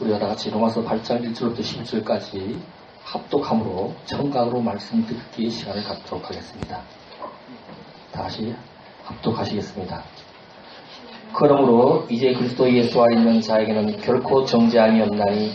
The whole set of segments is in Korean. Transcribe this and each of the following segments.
우리 다 같이 로마서 8장 1절부터 11절까지 합독함으로 청각으로 말씀 듣기의 시간을 갖도록 하겠습니다. 다시 합독하시겠습니다. 그러므로 이제 그리스도 예수 안에 있는 자에게는 결코 정죄함이 없나니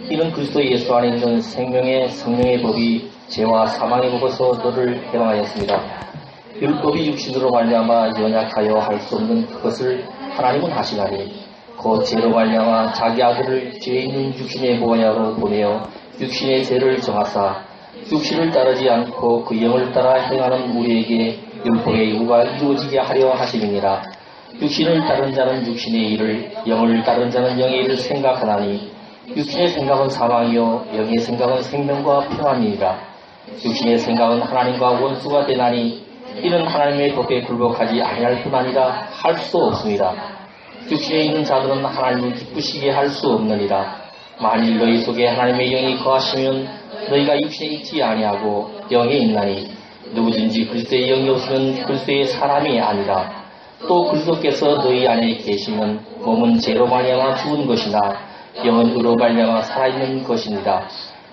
이는 그리스도 예수 안에 있는 생명의 성령의 법이 죄와 사망의 법에서 너를 해방하였습니다. 율법이 육신으로 말미암아 연약하여 할 수 없는 그것을 하나님은 하시나니 그 죄로 말미암아 자기 아들을 죄 있는 육신의 모양으로 보내어 육신의 죄를 정하사 육신을 따르지 않고 그 영을 따라 행하는 우리에게 율법의 요구가 이루어지게 하려 하심이니라. 육신을 따른 자는 육신의 일을, 영을 따른 자는 영의 일을 생각하나니 육신의 생각은 사망이요 영의 생각은 생명과 평안이니라. 육신의 생각은 하나님과 원수가 되나니 이는 하나님의 법에 굴복하지 아니할 뿐 아니라 할 수 없습니다. 육신에 있는 자들은 하나님을 기쁘시게 할 수 없느니라. 만일 너희 속에 하나님의 영이 거하시면 너희가 육신에 있지 아니하고 영에 있나니 누구든지 그리스도의 영이 없으면 그리스도의 사람이 아니라. 또 그리스도께서 너희 안에 계시면 몸은 죄로 말미암아 죽은 것이나 영은 의로 말미암아 살아있는 것이니라.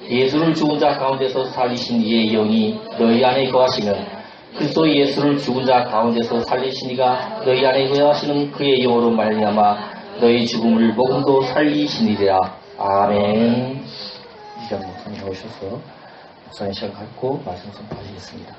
예수를 죽은 자 가운데서 살리신 이의 영이 너희 안에 거하시면 그리스도 예수를 죽은 자 가운데서 살리신 이가 너희 안에 거하시는 그의 영으로 말미암아 너희 죽음을 복음도 살리시니라. 아멘. 이장 목사님 나오셔서 목사님 시간 갖고 말씀 선포하시겠습니다.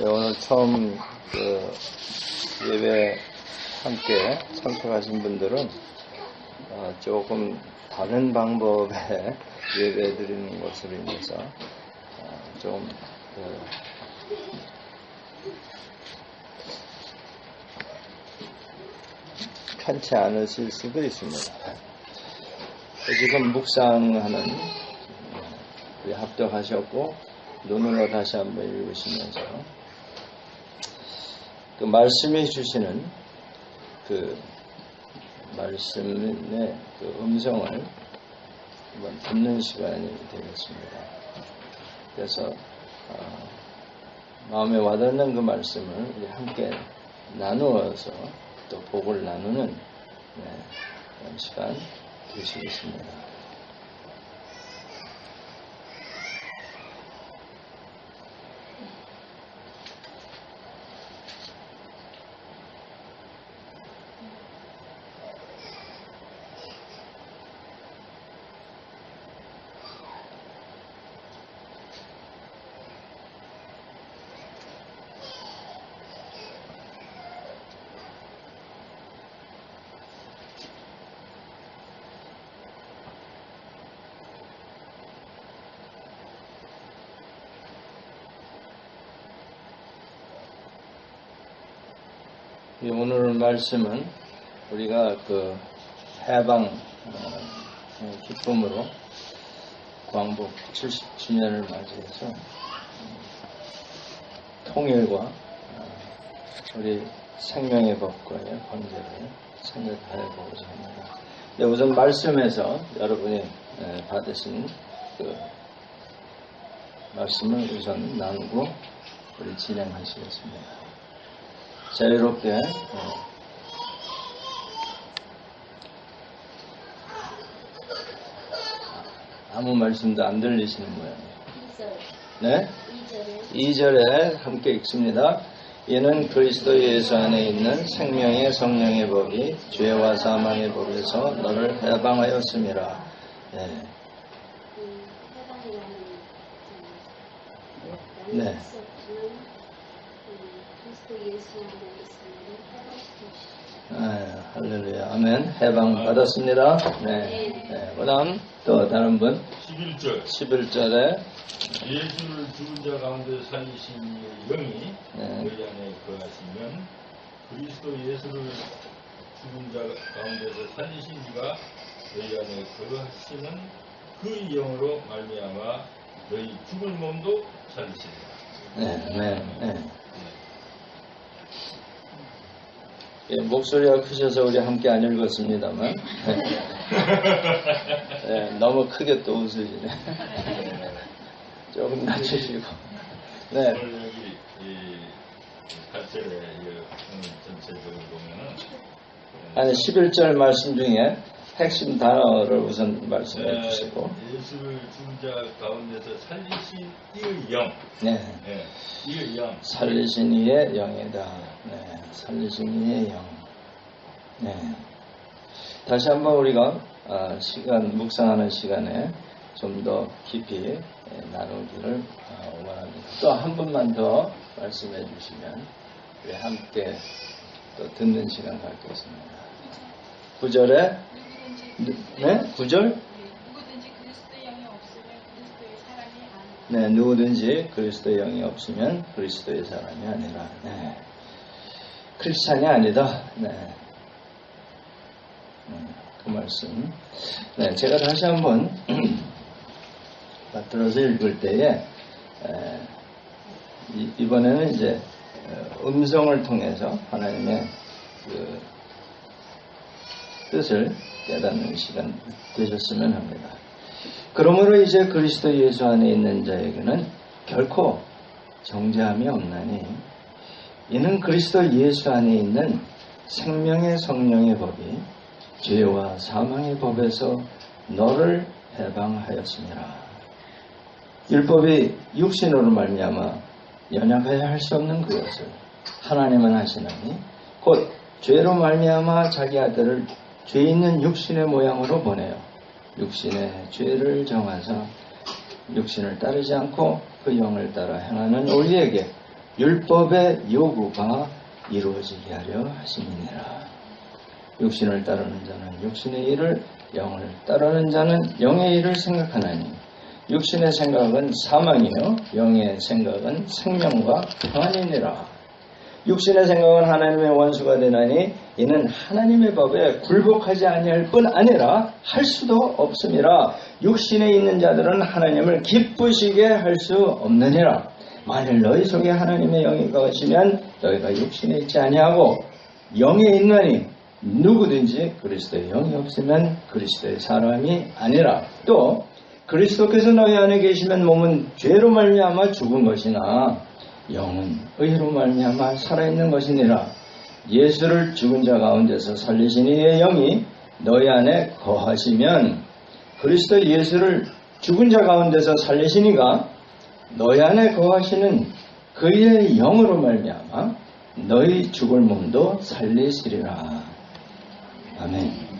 오늘 처음 예배 함께 참석하신 분들은 조금 다른 방법의 예배 드리는 것으로 인해서 좀 편치 않으실 수도 있습니다. 지금 묵상하는 합독하셨고 눈으로 다시 한번 읽으시면서 그 말씀해 주시는 그 말씀의 그 음성을 한번 듣는 시간이 되겠습니다. 그래서 마음에 와닿는 그 말씀을 우리 함께 나누어서 또 복을 나누는 그런 시간 되시겠습니다. 오늘 말씀은 우리가 그 해방 기쁨으로 광복 70주년을 맞이해서 통일과 우리 생명의 법과의 관계를 생각해 보고자 합니다. 우선 말씀에서 여러분이 받으신 그 말씀을 우선 나누고 우리 진행하시겠습니다. 자유롭게 아무 말씀도 안 들리시는 모양이에요. 네? 2절에 함께 읽습니다. 이는 그리스도 예수 안에 있는 생명의 성령의 법이 죄와 사망의 법에서 너를 해방하였음이라. 네. 네. 그리스도 예수 안에 할렐루야. 아멘. 해방 받았습니다. 네. 그 다음, 또 다른 분. 11절에. 예수를 죽은 자 가운데 살리신 영이 너희 안에 거하시면 그리스도 예수를 죽은 자 가운데서 살리신 이가 너희 안에 거하시는 그 영으로 말미암아 너희 죽은 몸도 살리시리라. 네. 예, 목소리가 크셔서 우리 함께 안 읽었습니다만 너무 크게 또 웃으시네. 조금 낮추시고. 네. 오늘 여기 이 8절에 전체적으로 보면은 아니 11절 말씀 중에 핵심 단어를 우선 말씀해 주시고. 예수를 죽은 자 가운데서 살리신 이의 영. 이의 영. 살리신 이의 영이다. 살리신 이의 영. 다시 한번 우리가 묵상하는 시간에 좀 더 깊이 나누기를 원합니다. 또 한 분만 더 말씀해 주시면 우리 함께 또 듣는 시간 갖겠습니다. 9절에 9절? 누구든지 그리스도의 영이 없으면 그리스도의 사람이 아니라. 크리스찬이 아니다. 그 말씀. 제가 다시 한번 받들어서 읽을 때에 이번에는 이제 음성을 통해서 하나님의 그 뜻을 깨닫는 시간 되셨으면 합니다. 그러므로 이제 그리스도 예수 안에 있는 자에게는 결코 정죄함이 없나니 이는 그리스도 예수 안에 있는 생명의 성령의 법이 죄와 사망의 법에서 너를 해방하였습니다. 율법이 육신으로 말미암아 연약하여 할 수 없는 그것을 하나님은 하시나니 곧 죄로 말미암아 자기 아들을 죄 있는 육신의 모양으로 보내요. 육신의 죄를 정하사 육신을 따르지 않고 그 영을 따라 행하는 우리에게 율법의 요구가 이루어지게 하려 하심이니라. 육신을 따르는 자는 육신의 일을, 영을 따르는 자는 영의 일을 생각하나니 육신의 생각은 사망이요 영의 생각은 생명과 평안이니라. 육신의 생각은 하나님의 원수가 되나니 이는 하나님의 법에 굴복하지 아니할 뿐 아니라 할 수도 없음이라. 육신에 있는 자들은 하나님을 기쁘시게 할 수 없느니라. 만일 너희 속에 하나님의 영이 거하시면 너희가 육신에 있지 아니하고 영에 있나니 누구든지 그리스도의 영이 없으면 그리스도의 사람이 아니라. 또 그리스도께서 너희 안에 계시면 몸은 죄로 말미암아 죽은 것이나 영은 의로 말미암아 살아있는 것이니라. 예수를 죽은 자 가운데서 살리신 이의 영이 너희 안에 거하시면 그리스도 예수를 죽은 자 가운데서 살리신 이가 너희 안에 거하시는 그의 영으로 말미암아 너희 죽을 몸도 살리시리라. 아멘.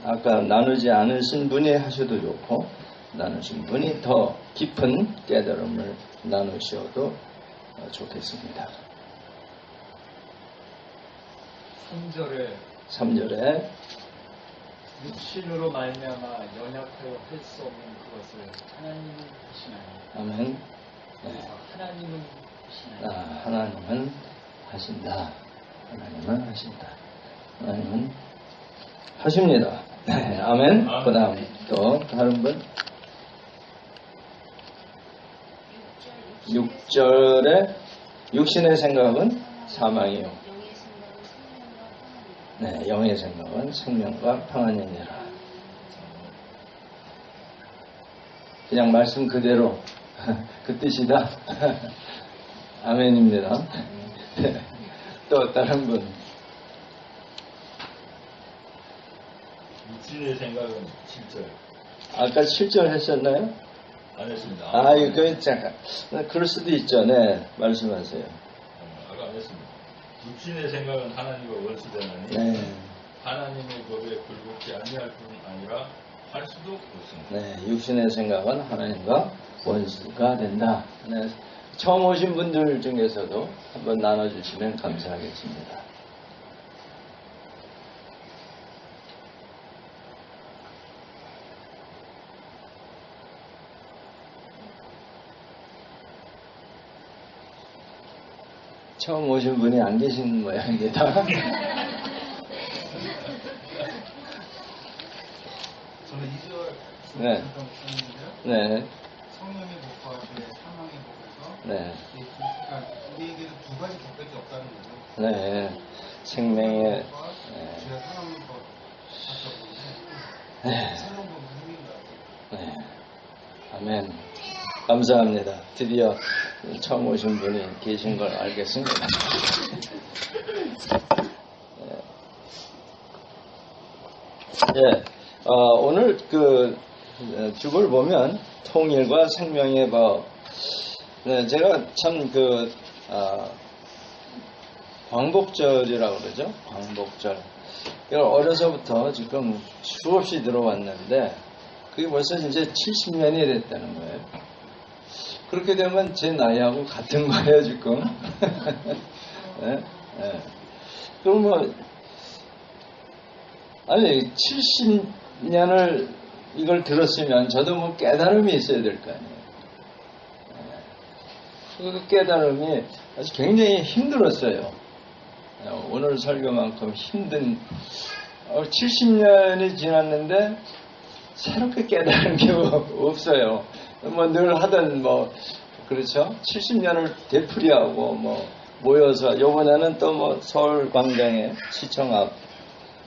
아까 나누지 않으신 분이 하셔도 좋고 나누신 분이 더 깊은 깨달음을 나누셔도 좋겠습니다. 3절에 육신으로 말미암아 연약하여 할 수 없는 그것을 하나님은 하시나니. 아멘. 하나님은 하시나니. 하나님은 하신다. 하나님은 하신다. 하나님은 하십니다. 아멘. 그 다음 또 다른 분. 6절에 육신의 생각은 사망이요. 영의 생각은 생명과 평안이니라. 그냥 말씀 그대로 그 뜻이다. 아멘입니다. 또 다른 분. 육신의 생각은 7절. 아까 7절 했었나요? 안 했습니다. 이거 잠깐. 그럴 수도 있죠. 네, 말씀하세요. 아까 안 했습니다. 육신의 생각은 하나님과 원수되나니 하나님의 법에 굴복지 아니할 뿐 아니라 할 수도 없습니다. 네, 육신의 생각은 하나님과 원수가 된다. 네, 처음 오신 분들 중에서도 한번 나눠주시면 감사하겠습니다. 처음 오신 분이 안 계신 모양입니다. 저는 2절 네. 잠깐 썼는데요. 네, 성령의 복과 죄의 사망의 복에서 네, 그러니까 우리에게도 두 가지 복밖에 없다는 거죠. 네. 생명의, 복과 네. 죄의 사망의 복밖에 없는데 네. 새로운 복은 생긴 것 같아요. 네. 아멘. 감사합니다. 드디어 처음 오신 분이 계신 걸 알겠습니다. 예, 오늘 그 주를 보면 통일과 생명의 법. 네, 제가 참 그 광복절이라고 그러죠. 광복절. 이걸 어려서부터 지금 수없이 들어왔는데 그게 벌써 이제 70년이 됐다는 거예요. 그렇게 되면 제 나이하고 같은 거예요, 지금. 네? 네. 그럼 뭐, 아니, 70년을 이걸 들었으면 저도 뭐 깨달음이 있어야 될 거 아니에요. 네. 그 깨달음이 아주 굉장히 힘들었어요. 오늘 설교만큼 힘든, 70년이 지났는데 새롭게 깨달은 게 없어요. 뭐 늘 하던 뭐 그렇죠. 70년을 되풀이하고 뭐 모여서 요번에는 또 뭐 서울 광장에 시청 앞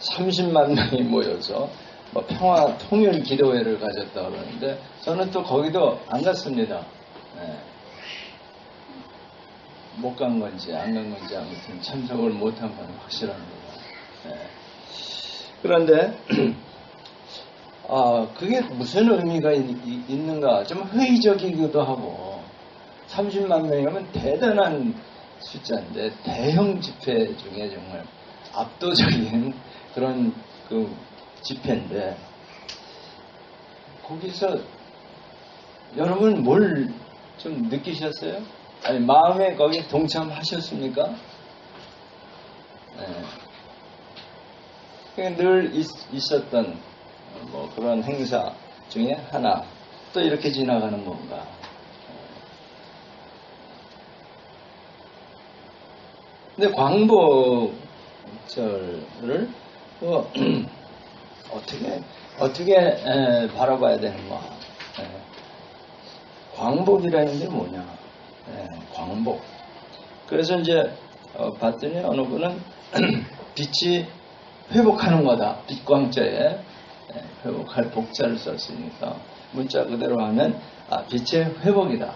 30만 명이 모여서 뭐 평화 통일 기도회를 가졌다 그러는데 저는 또 거기도 안 갔습니다. 네. 못 간 건지 안 간 건지 아무튼 참석을 못한 건 확실합니다. 네. 그런데 그게 무슨 의미가 있는가? 좀 회의적이기도 하고, 30만 명이면 대단한 숫자인데, 대형 집회 중에 정말 압도적인 그런 그 집회인데, 거기서 여러분 뭘 좀 느끼셨어요? 아니, 마음에 거기 동참하셨습니까? 네. 늘 있었던 뭐 그런 행사 중에 하나 또 이렇게 지나가는 건가. 근데 광복절을 뭐 어떻게 바라봐야 되는가. 광복이라는 게 뭐냐. 광복. 그래서 이제 봤더니 어느 분은 빛이 회복하는 거다. 빛광자에 회복할 복자를 썼으니까 문자 그대로 하면 빛의 회복이다.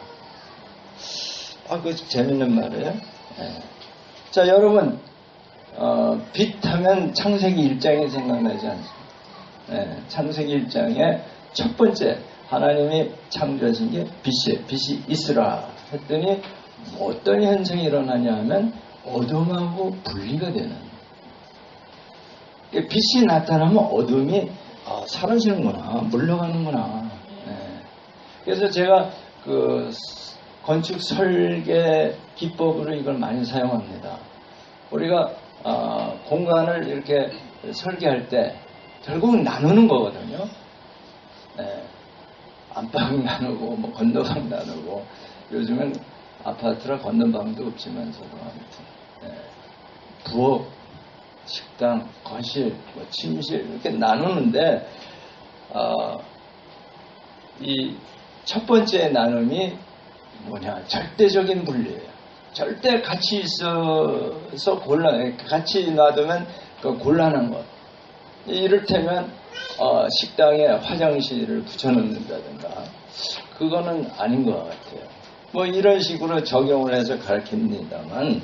그 재밌는 말이에요. 자, 여러분 빛 하면 창세기 1장이 생각나지 않습니까? 창세기 1장에 첫 번째 하나님이 창조하신 게 빛이에요. 빛이 있으라 했더니 어떤 현상이 일어나냐 하면 어둠하고 분리가 되는. 빛이 나타나면 어둠이 사라지는구나, 물러가는구나. 그래서 제가 그 건축 설계 기법으로 이걸 많이 사용합니다. 우리가 공간을 이렇게 설계할 때 결국은 나누는 거거든요. 안방 나누고 뭐 건너방 나누고 요즘은 아파트라 건너방도 없지만서도 아무튼 부엌, 식당, 거실, 뭐 침실 이렇게 나누는데 이 첫 번째 나눔이 뭐냐, 절대적인 분리예요. 절대 같이 있어서 같이 놔두면 그 곤란한 것. 이를테면 식당에 화장실을 붙여놓는다든가 그거는 아닌 것 같아요. 뭐 이런 식으로 적용을 해서 가르칩니다만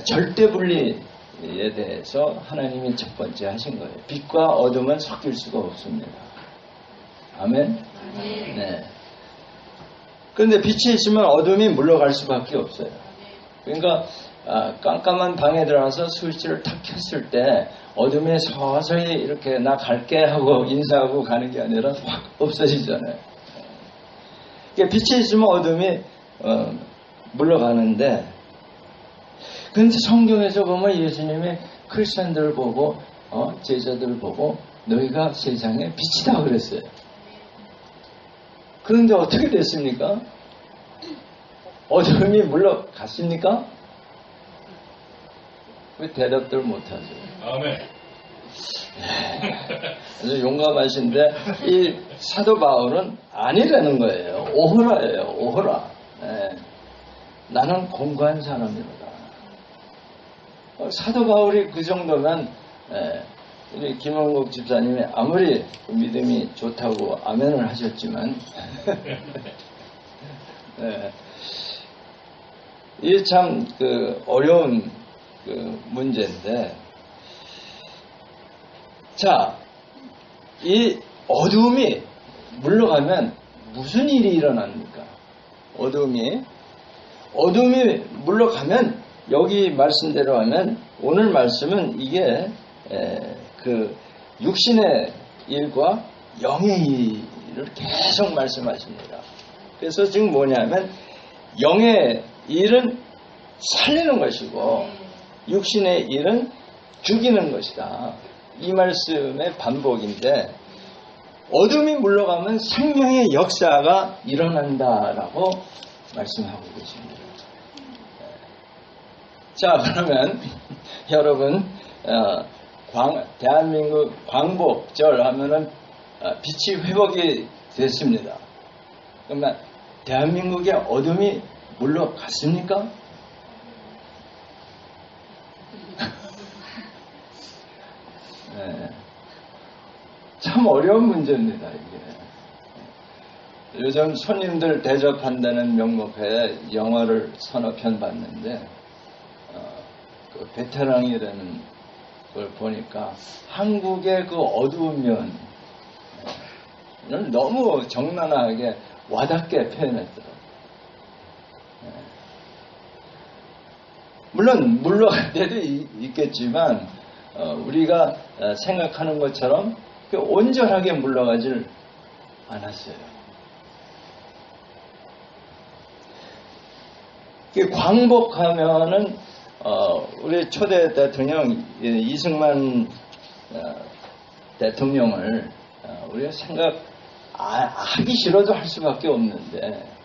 절대 분리에 대해서 하나님이 첫 번째 하신 거예요. 빛과 어둠은 섞일 수가 없습니다. 아멘? 네. 그런데 빛이 있으면 어둠이 물러갈 수밖에 없어요. 그러니까 깜깜한 방에 들어가서 스위치를 탁 켰을 때 어둠에 서서히 이렇게 나 갈게 하고 인사하고 가는 게 아니라 확 없어지잖아요. 빛이 있으면 어둠이 물러가는데, 근데 성경에서 보면 예수님이 크리스천들을 보고 제자들을 보고 너희가 세상의 빛이다 그랬어요. 그런데 어떻게 됐습니까? 어둠이 물러갔습니까? 왜 대답들 못하죠? 아멘. 아주 용감하신데 이 사도 바울은 아니라는 거예요. 오호라예요. 오호라. 나는 공고한 사람이로다. 사도 바울이 그 정도면 우리 김원국 집사님이 아무리 믿음이 좋다고 아멘을 하셨지만 이게 참 어려운 문제인데, 자, 이 어둠이 물러가면 무슨 일이 일어납니까? 어둠이 물러가면, 여기 말씀대로 하면, 오늘 말씀은 이게 육신의 일과 영의 일을 계속 말씀하십니다. 그래서 지금 뭐냐면 영의 일은 살리는 것이고 육신의 일은 죽이는 것이다. 이 말씀의 반복인데, 어둠이 물러가면 생명의 역사가 일어난다라고 말씀하고 계십니다. 자, 그러면 여러분, 대한민국 광복절 하면은 빛이 회복이 됐습니다. 그러면 대한민국의 어둠이 물러갔습니까? 참 어려운 문제입니다, 이게. 요즘 손님들 대접한다는 명목하에 영화를 서너 편 봤는데, 그 베테랑이라는 걸 보니까 한국의 그 어두운 면을 너무 적나라하게 와닿게 표현했더라고요. 물론 물러갈 때도 있겠지만 우리가 생각하는 것처럼 온전하게 물러가질 않았어요. 광복하면은 우리 초대 대통령 이승만 대통령을 우리가 생각하기 싫어도 할 수밖에 없는데,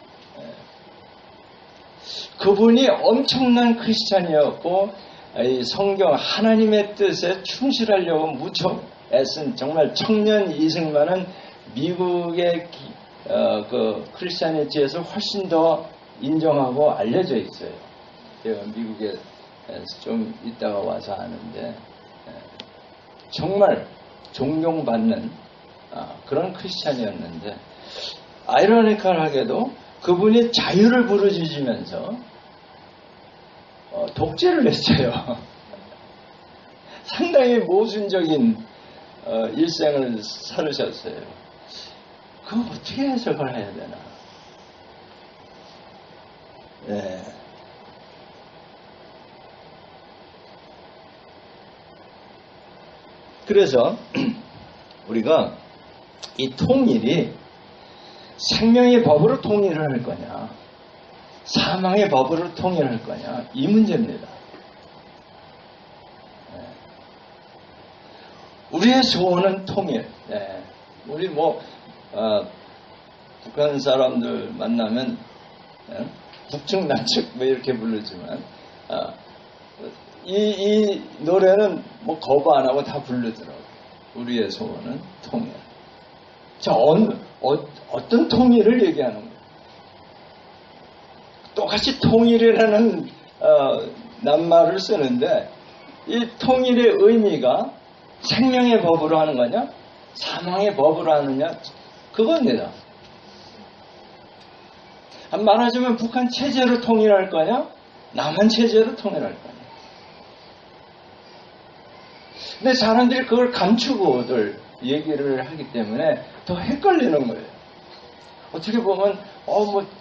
그분이 엄청난 크리스찬이었고 이 성경 하나님의 뜻에 충실하려고 무척 애쓴 정말 청년 이승만은 미국의 그 크리스찬이티에서 훨씬 더 인정하고 알려져 있어요. 제가 미국에 좀 있다가 와서 아는데 정말 존경받는 그런 크리스찬이었는데, 아이러니컬하게도 그분이 자유를 부르짖으면서 독재를 했어요. 상당히 모순적인 일생을 살으셨어요. 그거 어떻게 해석을 해야 되나? 네. 그래서 우리가 이 통일이 생명의 법으로 통일을 할 거냐, 사망의 법으로 통일할 거냐, 이 문제입니다. 우리의 소원은 통일. 우리 북한 사람들 만나면 북측 남측 이렇게 부르지만 이 노래는 거부 안 하고 다 부르더라고요. 우리의 소원은 통일. 자, 어떤 통일을 얘기하는 거예요? 똑같이 통일이라는 낱말을 쓰는데, 이 통일의 의미가 생명의 법으로 하는 거냐, 사망의 법으로 하느냐, 그겁니다. 말하자면 북한 체제로 통일할 거냐, 남한 체제로 통일할 거냐. 근데 사람들이 그걸 감추고들 얘기를 하기 때문에 더 헷갈리는 거예요. 어떻게 보면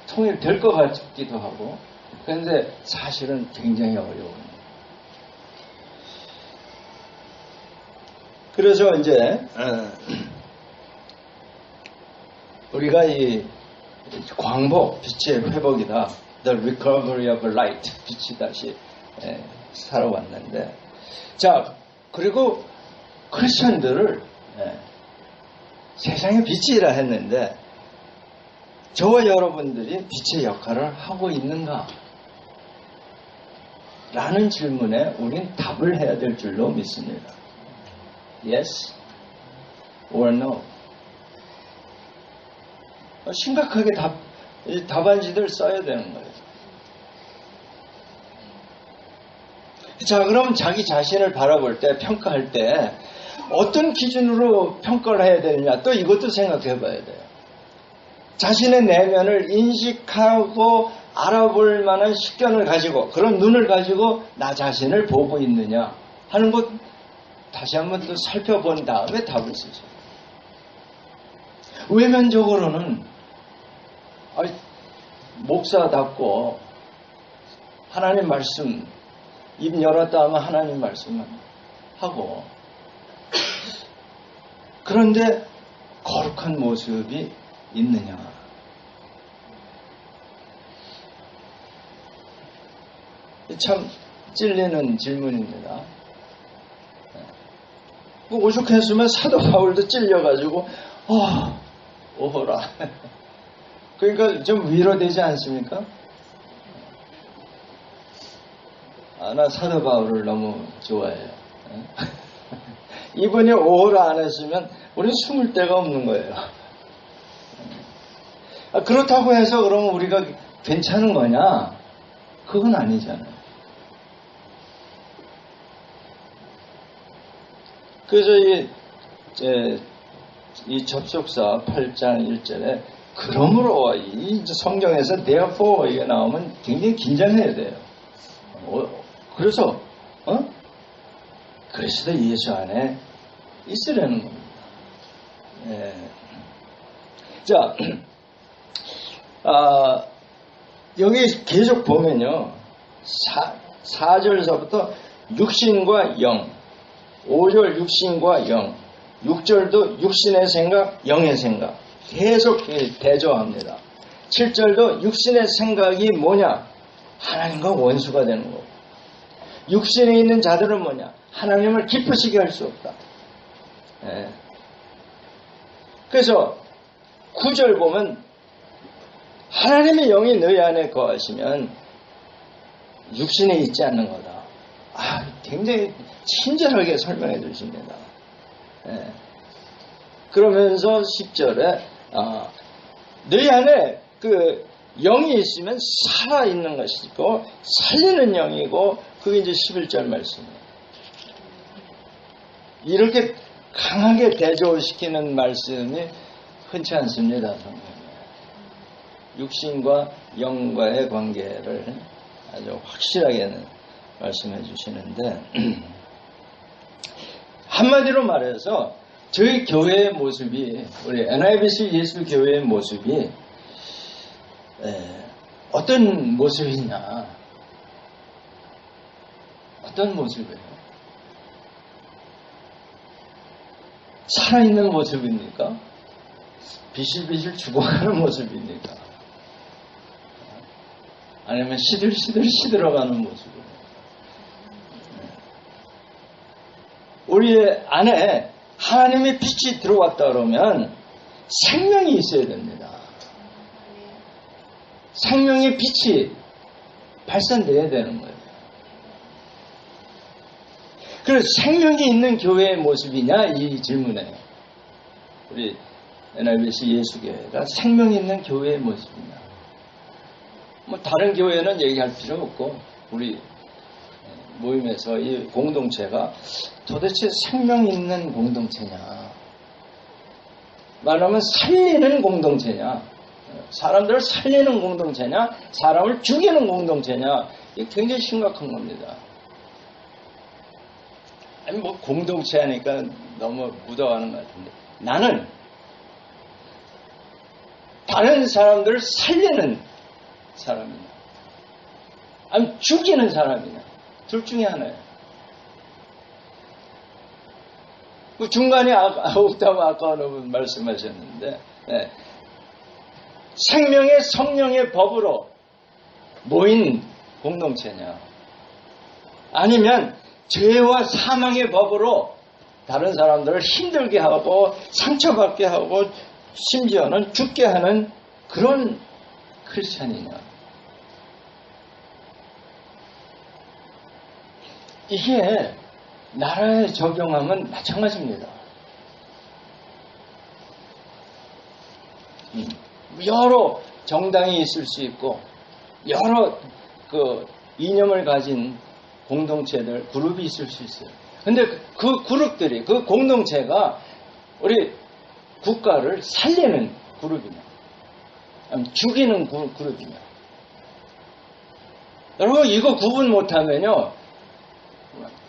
통일될 것 같기도 하고, 그런데 사실은 굉장히 어려워요. 그래서 이제 우리가 이 광복, 빛의 회복이다. The recovery of light. 빛이 다시 살아왔는데, 자, 그리고 크리스천들을 세상의 빛이라 했는데 저와 여러분들이 빛의 역할을 하고 있는가? 라는 질문에 우린 답을 해야 될 줄로 믿습니다. Yes or no? 심각하게 답안지들 써야 되는 거예요. 자, 그럼 자기 자신을 바라볼 때, 평가할 때 어떤 기준으로 평가를 해야 되느냐, 또 이것도 생각해 봐야 돼요. 자신의 내면을 인식하고 알아볼 만한 식견을 가지고, 그런 눈을 가지고 나 자신을 보고 있느냐 하는 것 다시 한번 또 살펴본 다음에 답을 쓰죠. 외면적으로는 목사답고 하나님 말씀 입 열었다 하면 하나님 말씀을 하고, 그런데 거룩한 모습이 있느냐? 참 찔리는 질문입니다. 오죽했으면 사도 바울도 찔려가지고 오호라. 그러니까 좀 위로되지 않습니까? 나 사도 바울을 너무 좋아해요. 이분이 오호라 안 했으면 우리는 숨을 데가 없는 거예요. 그렇다고 해서 그러면 우리가 괜찮은 거냐? 그건 아니잖아요. 그래서 이 접속사 8장 1절에 그러므로 이 성경에서 therefore 이게 나오면 굉장히 긴장해야 돼요. 그래서 그리스도 예수 안에 있으려는 겁니다. 자, 여기 계속 보면요, 4절서부터 육신과 영, 5절 육신과 영, 6절도 육신의 생각, 영의 생각 계속 대조합니다. 7절도 육신의 생각이 뭐냐? 하나님과 원수가 되는 거고, 육신에 있는 자들은 뭐냐? 하나님을 기쁘시게 할 수 없다. 그래서 9절 보면 하나님의 영이 너희 안에 거하시면 육신에 있지 않는 거다. 굉장히 친절하게 설명해 주십니다. 그러면서 10절에 너희 안에 그 영이 있으면 살아있는 것이고 살리는 영이고, 그게 이제 11절 말씀이에요. 이렇게 강하게 대조시키는 말씀이 흔치 않습니다. 육신과 영과의 관계를 아주 확실하게 말씀해 주시는데, 한마디로 말해서 저희 교회의 모습이, 우리 NIBC 예수 교회의 모습이 어떤 모습이냐? 어떤 모습이에요? 살아있는 모습입니까? 비실비실 죽어가는 모습입니까? 아니면 시들시들 시들어가는 모습입니까? 우리 안에 하나님의 빛이 들어왔다 그러면 생명이 있어야 됩니다. 생명의 빛이 발산돼야 되는 거예요. 그래서 생명이 있는 교회의 모습이냐, 이 질문에 우리 NIBC 예수교회가 생명이 있는 교회의 모습이냐. 다른 교회는 얘기할 필요 없고, 우리 모임에서 이 공동체가 도대체 생명 있는 공동체냐, 말하면 살리는 공동체냐, 사람들을 살리는 공동체냐, 사람을 죽이는 공동체냐, 이게 굉장히 심각한 겁니다. 공동체 하니까 너무 묻어가는 것 같은데, 나는 다른 사람들을 살리는 사람입니다. 아니면 죽이는 사람이냐. 둘 중에 하나예요. 그 중간에 없다고 아까 어느 분 말씀하셨는데, 네. 생명의 성령의 법으로 모인 공동체냐, 아니면 죄와 사망의 법으로 다른 사람들을 힘들게 하고 상처받게 하고 심지어는 죽게 하는 그런 크리스찬이냐. 이게 나라에 적용하면 마찬가지입니다. 여러 정당이 있을 수 있고 여러 그 이념을 가진 공동체들, 그룹이 있을 수 있어요. 근데 그 그룹들이, 그 공동체가 우리 국가를 살리는 그룹이냐, 아니면 죽이는 그룹이냐. 여러분, 이거 구분 못하면요,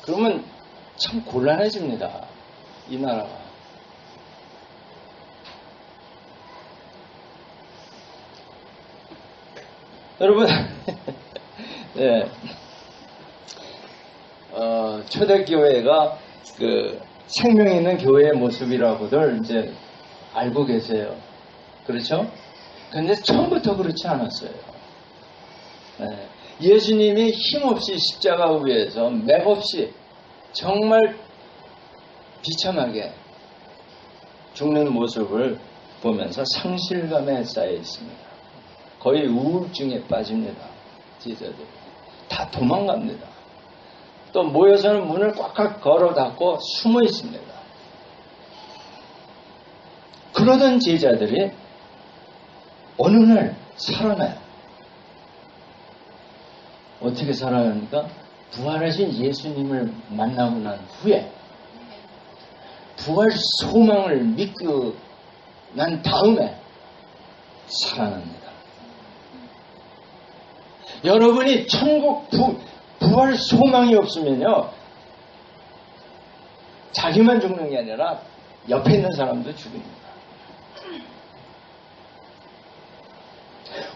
그러면 참 곤란해집니다, 이 나라가. 여러분, 네. 초대교회가 그 생명 있는 교회의 모습이라고들 이제 알고 계세요. 그렇죠? 근데 처음부터 그렇지 않았어요. 네. 예수님이 힘없이 십자가 위에서 맥없이 정말 비참하게 죽는 모습을 보면서 상실감에 쌓여 있습니다. 거의 우울증에 빠집니다. 제자들이 다 도망갑니다. 또 모여서는 문을 꽉꽉 걸어 닫고 숨어 있습니다. 그러던 제자들이 어느 날 살아나요. 어떻게 살아납니까? 부활하신 예수님을 만나고 난 후에 부활 소망을 믿고 난 다음에 살아납니다. 여러분이 천국 부활 소망이 없으면요, 자기만 죽는 게 아니라 옆에 있는 사람도 죽입니다.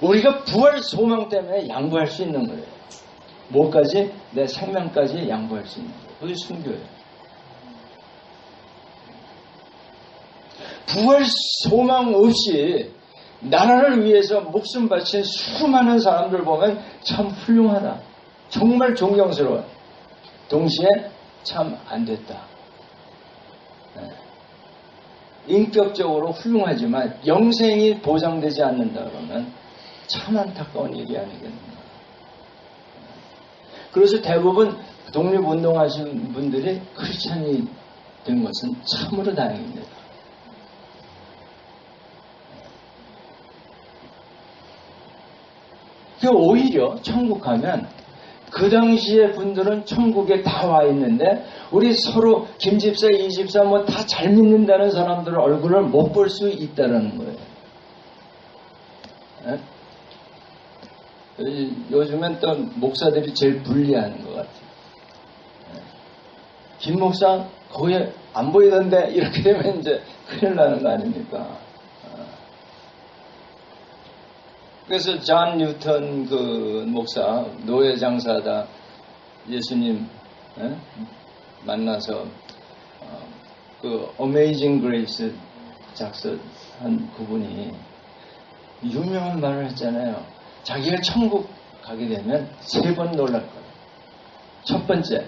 우리가 부활 소망 때문에 양보할 수 있는 거예요. 뭐까지? 내 생명까지 양보할 수 있는 거예요. 그게 순교예요. 부활 소망 없이 나라를 위해서 목숨 바친 수많은 사람들 보면 참 훌륭하다. 정말 존경스러워. 동시에 참 안 됐다. 네. 인격적으로 훌륭하지만 영생이 보장되지 않는다 그러면 참 안타까운 일이 아니겠는가. 그래서 대부분 독립운동하신 분들이 크리스찬이 된 것은 참으로 다행입니다. 오히려 천국 가면 그 당시에 분들은 천국에 다 와 있는데 우리 서로 김집사, 이집사 뭐 다 잘 믿는다는 사람들 얼굴을 못 볼 수 있다는 거예요. 네? 요즘엔 또 목사들이 제일 불리한 것 같아요. 네? 김 목사 거기 안 보이던데 이렇게 되면 이제 큰일 나는 거 아닙니까? 그래서 존 뉴턴 그 목사, 노예 장사다 예수님 만나서 그 어메이징 그레이스 작사한 그분이 유명한 말을 했잖아요. 자기가 천국 가게 되면 3번 놀랄 거예요. 첫 번째,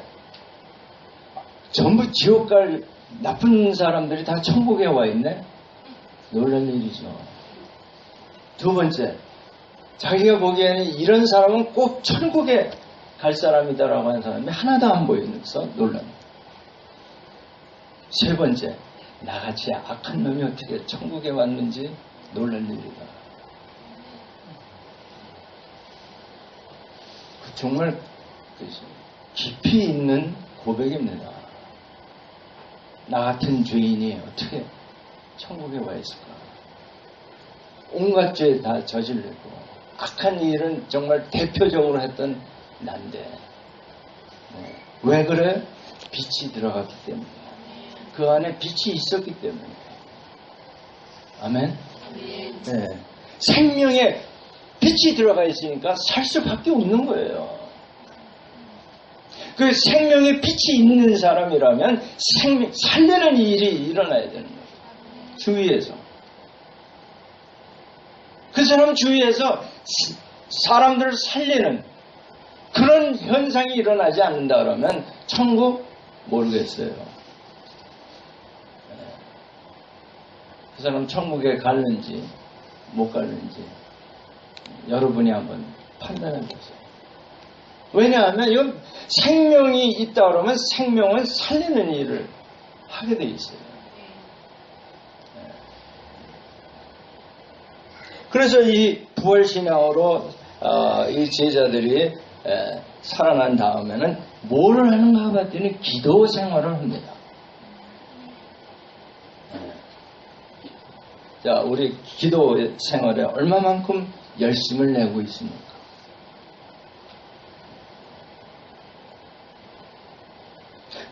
전부 지옥 갈 나쁜 사람들이 다 천국에 와 있네? 놀랄 일이죠. 두 번째, 자기가 보기에는 이런 사람은 꼭 천국에 갈 사람이다라고 하는 사람이 하나도 안 보이면서 놀랍니다. 세 번째, 나같이 악한 놈이 어떻게 천국에 왔는지 놀랄 일이다. 정말 깊이 있는 고백입니다. 나 같은 죄인이 어떻게 천국에 와 있을까? 온갖 죄 다 저질렀고 악한 일은 정말 대표적으로 했던 난데 왜 그래? 빛이 들어갔기 때문에, 그 안에 빛이 있었기 때문에. 아멘? 네. 생명에 빛이 들어가 있으니까 살 수밖에 없는 거예요. 그 생명의 빛이 있는 사람이라면 살리는 일이 일어나야 되는 거예요. 주위에서. 그 사람 주위에서 사람들을 살리는 그런 현상이 일어나지 않는다 그러면 천국 모르겠어요. 그 사람 천국에 갈는지 못 갈는지 여러분이 한번 판단해 보세요. 왜냐하면 이건 생명이 있다 그러면 생명은 살리는 일을 하게 돼 있어요. 그래서 이 부활신앙으로 이 제자들이 살아난 다음에는 뭘 하는가 봤더니 기도 생활을 합니다. 자, 우리 기도 생활에 얼마만큼 열심을 내고 있습니까?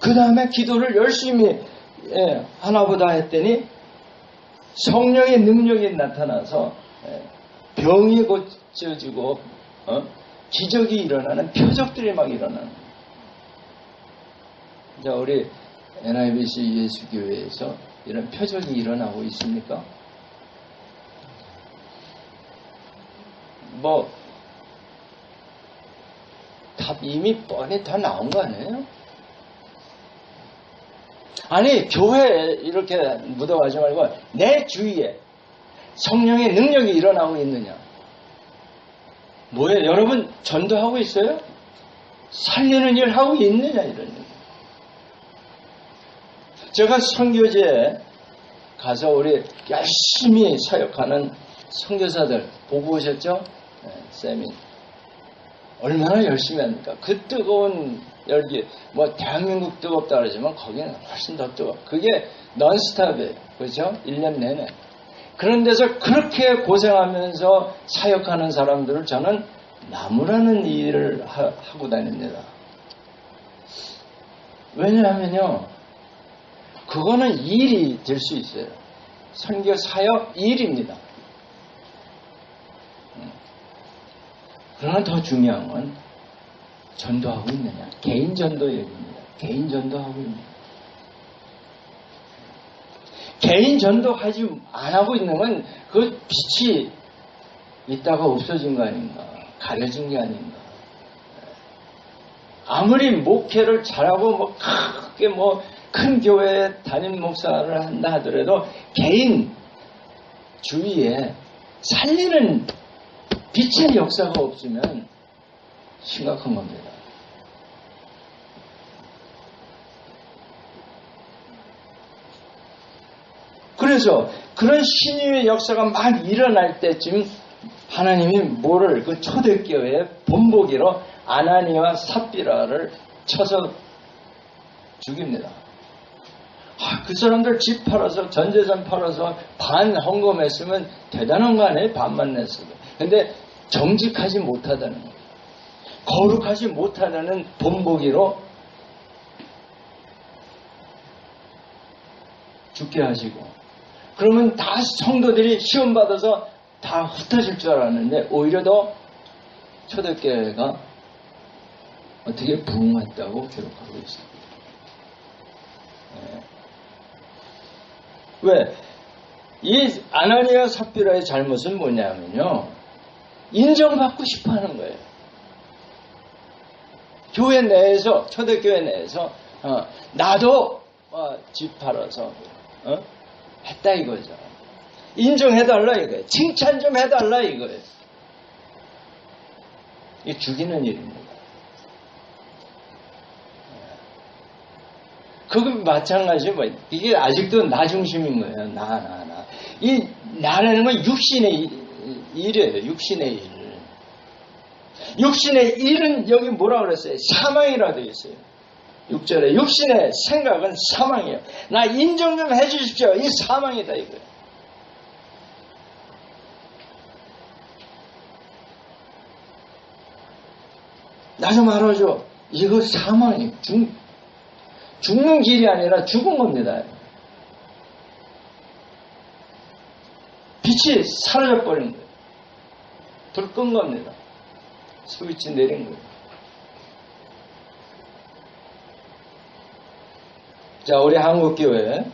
그 다음에 기도를 열심히 하나보다 했더니 성령의 능력이 나타나서 병이 고쳐지고 기적이 일어나는 표적들이 막 일어나는. 자, 우리 NIBC 예수교회에서 이런 표적이 일어나고 있습니까? 뭐 답 이미 뻔히 다 나온 거 아니에요? 아니, 교회에 이렇게 묻어가지 말고 내 주위에 성령의 능력이 일어나고 있느냐? 뭐예요? 여러분 전도하고 있어요? 살리는 일 하고 있느냐? 이런 얘기. 제가 선교지에 가서 우리 열심히 사역하는 선교사들 보고 오셨죠? 네, 쌤이 얼마나 열심히 합니까? 그 뜨거운 열기, 뭐 대한민국 뜨겁다 그러지만 거기는 훨씬 더 뜨거워. 그게 넌스탑이에요. 그렇죠? 1년 내내. 그런 데서 그렇게 고생하면서 사역하는 사람들을 저는 나무라는 일을 하고 다닙니다. 왜냐하면요, 그거는 일이 될 수 있어요. 선교 사역 일입니다. 그러나 더 중요한 건 전도하고 있느냐. 개인 전도 얘기입니다. 개인 전도하고 있느냐. 개인 전도하지 안 하고 있는 건 그 빛이 있다가 없어진 거 아닌가. 가려진 게 아닌가. 아무리 목회를 잘하고 뭐 크게 뭐 큰 교회에 담임 목사를 한다 하더라도 개인 주위에 살리는 빛의 역사가 없으면 심각한 겁니다. 그래서 그런 신유의 역사가 막 일어날 때쯤 하나님이 뭐를 그 초대교회의 본보기로 아나니와 삽비라를 쳐서 죽입니다. 그 사람들 집 팔아서 전재산 팔아서 반 헌금했으면 대단한 거 아니에요? 반만 냈어도. 근데 정직하지 못하다는 거예요. 거룩하지 못하다는 본보기로 죽게 하시고, 그러면 다 성도들이 시험 받아서 다 흩어질 줄 알았는데 오히려 더 초대교회가 어떻게 부흥했다고 기록하고 있습니다. 왜? 이 아나니아 삽비라의 잘못은 뭐냐면요, 인정받고 싶어 하는 거예요. 교회 내에서, 초대교회 내에서 나도 집 팔아서 했다 이거죠. 인정해달라 이거예요. 칭찬 좀 해달라 이거예요. 이게 죽이는 일입니다. 그거 마찬가지 뭐 이게 아직도 나 중심인 거예요. 나. 이 나라는 건 육신의 일이에요. 육신의 일. 육신의 일은 여기 뭐라 그랬어요? 사망이라 되어 있어요. 6절에 육신의 생각은 사망이에요. 나 인정 좀 해주십시오. 이 사망이다 이거예요. 나 좀 알아줘. 이거 사망이 죽는 길이 아니라 죽은 겁니다. 빛이 사라져버린 거예요. 불 끈 겁니다. 스위치 내린 거예요. 자, 우리 한국교회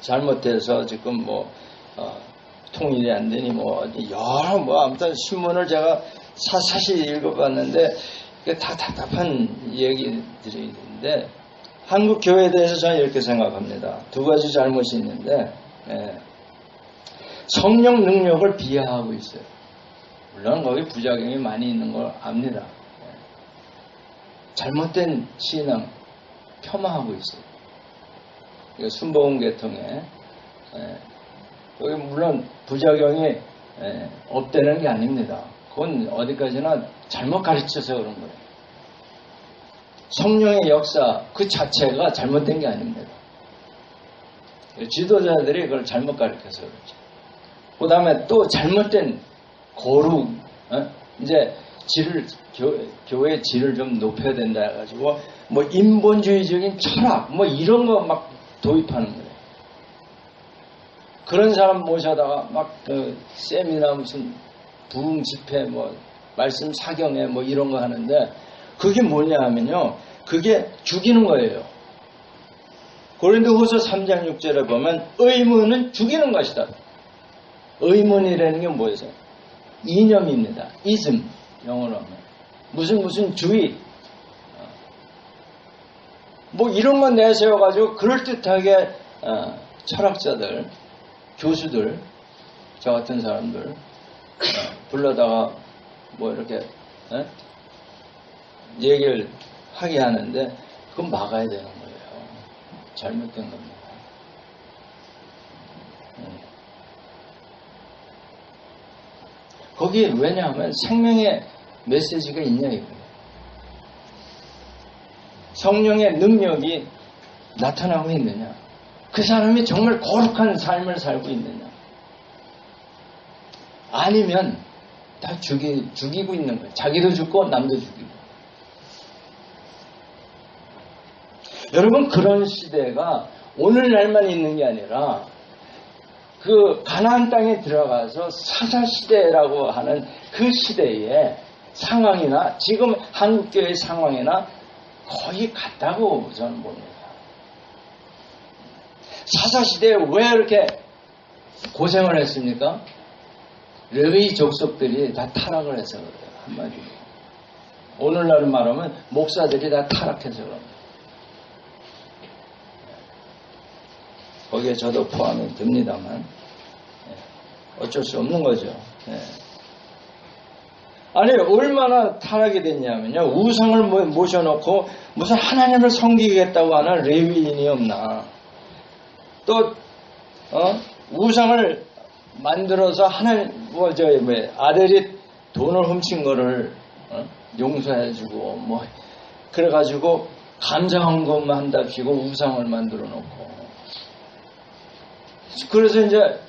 잘못해서 지금 통일이 안 되니 여러 아무튼 신문을 제가 사실 읽어봤는데 다 답답한 얘기들이 있는데 한국 교회에 대해서 저는 이렇게 생각합니다. 두 가지 잘못이 있는데 성령 능력을 비하하고 있어요. 물론 거기 부작용이 많이 있는 걸 압니다. 잘못된 신앙 폄하하고 있어요. 순복음 계통에 여기 물론 부작용이 없다는 게 아닙니다. 그건 어디까지나 잘못 가르쳐서 그런 거예요. 성령의 역사 그 자체가 잘못된 게 아닙니다. 지도자들이 그걸 잘못 가르쳐서 그렇죠. 그 다음에 또 잘못된 거룩, 이제 교회의 질을 좀 높여야 된다 해가지고 인본주의적인 철학 이런 거 막 도입하는 거예요. 그런 사람 모셔다가 세미나 무슨 부흥 집회 말씀 사경회 이런 거 하는데 그게 뭐냐 하면요. 그게 죽이는 거예요. 고린도후서 3장 6절에 보면 의문은 죽이는 것이다. 의문이라는 게 뭐예요? 이념입니다. 이즘 영어로 하면 무슨 주의 이런 거 내세워가지고 그럴듯하게 철학자들 교수들 저 같은 사람들 불러다가 이렇게 얘기를 하게 하는데 그건 막아야 되는 거예요. 잘못된 겁니다. 거기에 왜냐하면 생명의 메시지가 있냐 이거예요. 성령의 능력이 나타나고 있느냐. 그 사람이 정말 거룩한 삶을 살고 있느냐. 아니면 다 죽이고 있는 거예요. 자기도 죽고 남도 죽이고. 여러분 그런 시대가 오늘날만 있는 게 아니라 그 가나안 땅에 들어가서 사사시대라고 하는 그 시대의 상황이나 지금 한국교회의 상황이나 거의 같다고 저는 봅니다. 사사시대에 왜 이렇게 고생을 했습니까? 레위 족속들이 다 타락을 해서 그래요. 한마디로. 오늘날 말하면 목사들이 다 타락해서 그럽니다. 거기에 저도 포함이 됩니다만 어쩔 수 없는 거죠. 아니 얼마나 타락이 됐냐면요. 우상을 모셔놓고 무슨 하나님을 섬기겠다고 하는 레위인이 없나. 또 우상을 만들어서 아들이 돈을 훔친 거를 용서해주고 그래가지고 감사한 것만 한답시고 우상을 만들어 놓고 그래서 이제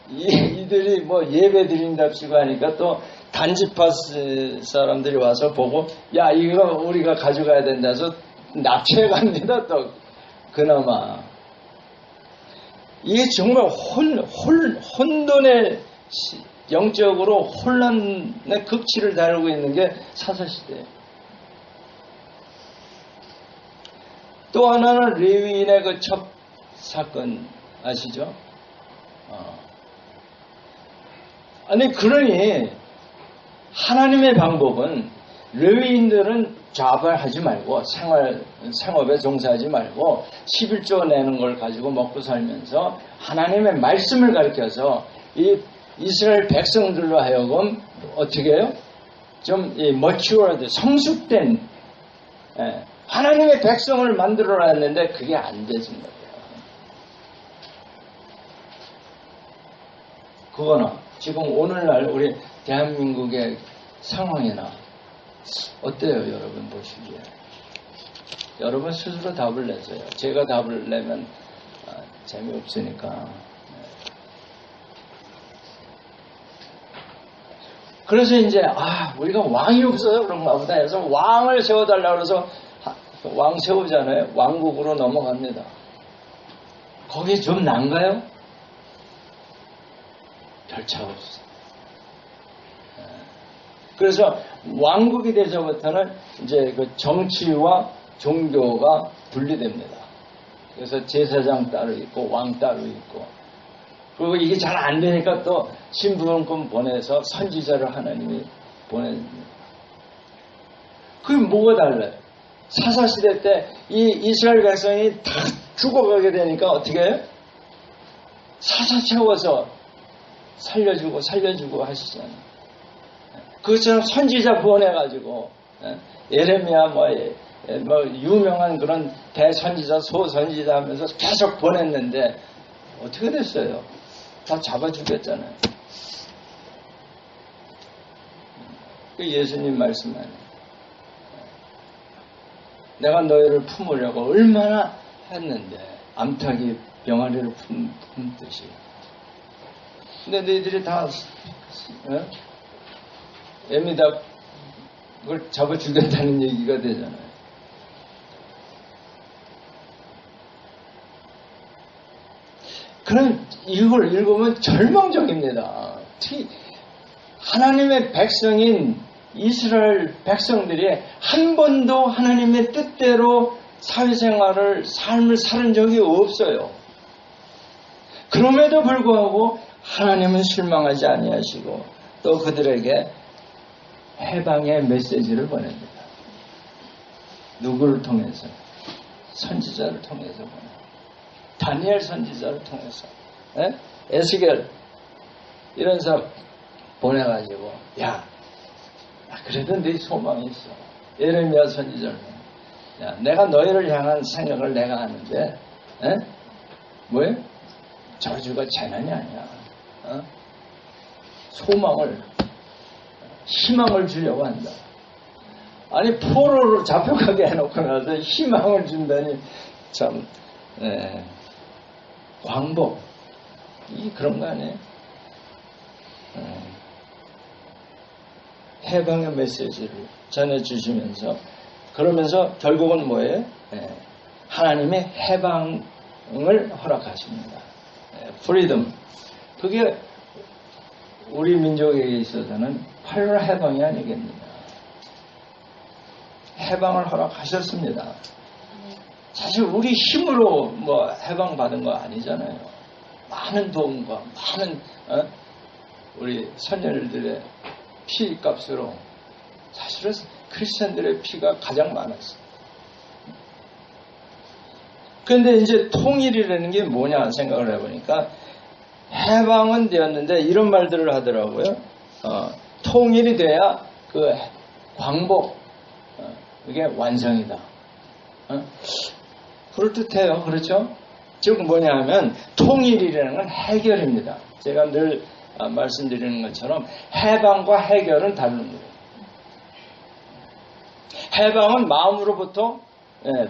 이들이 예배 드린답시고 하니까 또 단지파 사람들이 와서 보고 야 이거 우리가 가져가야 된다 해서 납치해 갑니다. 또 그나마 이게 정말 혼돈의 영적으로 혼란의 극치를 다루고 있는 게 사사시대예요. 또 하나는 레위인의 그 첩 사건 아시죠? 아니 그러니 하나님의 방법은 레위인들은 자발하지 말고 생업에 종사하지 말고 11조 내는 걸 가지고 먹고 살면서 하나님의 말씀을 가르쳐서 이 이스라엘 백성들로 하여금 어떻게 해요? 좀 matured, 성숙된 하나님의 백성을 만들어놨는데 그게 안 되진 거예요. 그거는 지금 오늘날 우리 대한민국의 상황이나 어때요, 여러분 보시기에? 여러분 스스로 답을 내세요. 제가 답을 내면 재미없으니까. 그래서 이제 우리가 왕이 없어서 그런가 보다 해서 왕을 세워달라고 해서 왕 세우잖아요. 왕국으로 넘어갑니다. 거기 좀 난가요? 별 차 없어요. 그래서 왕국이 돼서부터는 이제 그 정치와 종교가 분리됩니다. 그래서 제사장 따로 있고 왕 따로 있고, 그리고 이게 잘 안 되니까 또 신부원금 보내서 선지자를 하나님이 보내줍니다. 그게 뭐가 달라요? 사사시대 때 이 이스라엘 백성이 다 죽어가게 되니까 어떻게 해요? 사사 채워서 살려주고 하시잖아요. 그것처럼 선지자 보내가지고, 예레미야 뭐 유명한 그런 대선지자, 소선지자 하면서 계속 보냈는데 어떻게 됐어요? 다 잡아 죽였잖아요. 그 예수님 말씀 안에 내가 너희를 품으려고 얼마나 했는데 암탉이 병아리를 품듯이. 근데 너희들이 다 애미다 그걸 잡아 죽였다는 얘기가 되잖아요. 그럼 이걸 읽으면 절망적입니다. 특히 하나님의 백성인 이스라엘 백성들이 한 번도 하나님의 뜻대로 사회생활을, 삶을 사는 적이 없어요. 그럼에도 불구하고 하나님은 실망하지 아니하시고 또 그들에게 해방의 메시지를 보냅니다. 누구를 통해서? 선지자를 통해서 보냅니다. 다니엘 선지자를 통해서, 에스겔 이런 사람 보내가지고, 야, 그래도 네 소망이 있어. 예레미야 선지자를, 야, 내가 너희를 향한 생각을 내가 하는데, 뭐예요? 저주가 재난이 아니야. 소망을, 희망을 주려고 한다. 아니 포로로 잡혀가게 해놓고 나서 희망을 준다니 참. 광복, 그런 거 아니에요? 해방의 메시지를 전해주시면서, 그러면서 결국은 뭐예요? 하나님의 해방을 허락하십니다. 프리덤. 그게 우리 민족에게 있어서는 8월 해방이 아니겠느냐. 해방을 허락하셨습니다. 사실 우리 힘으로 뭐 해방받은 거 아니잖아요. 많은 도움과 많은 우리 선열들의 피값으로 사실은 크리스천들의 피가 가장 많았어요. 그런데 이제 통일이라는 게 뭐냐 생각을 해보니까 해방은 되었는데 이런 말들을 하더라고요. 통일이 돼야 그 광복, 이게 완성이다. 그럴듯해요. 그렇죠? 즉 뭐냐 하면 통일이라는 건 해결입니다. 제가 늘 말씀드리는 것처럼 해방과 해결은 다른 거예요. 해방은 마음으로부터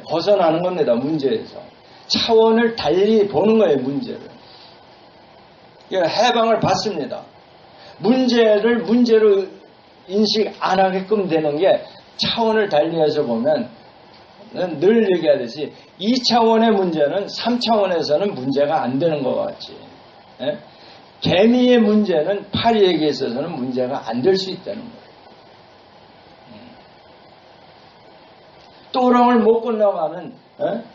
벗어나는 겁니다. 문제에서. 차원을 달리 보는 거예요. 문제를. 해방을 받습니다. 문제를 문제로 인식 안 하게끔 되는 게 차원을 달리해서 보면 늘 얘기하듯이 2차원의 문제는 3차원에서는 문제가 안 되는 것 같지. 개미의 문제는 파리에게 있어서는 문제가 안 될 수 있다는 거예요. 또랑을 못 건너가는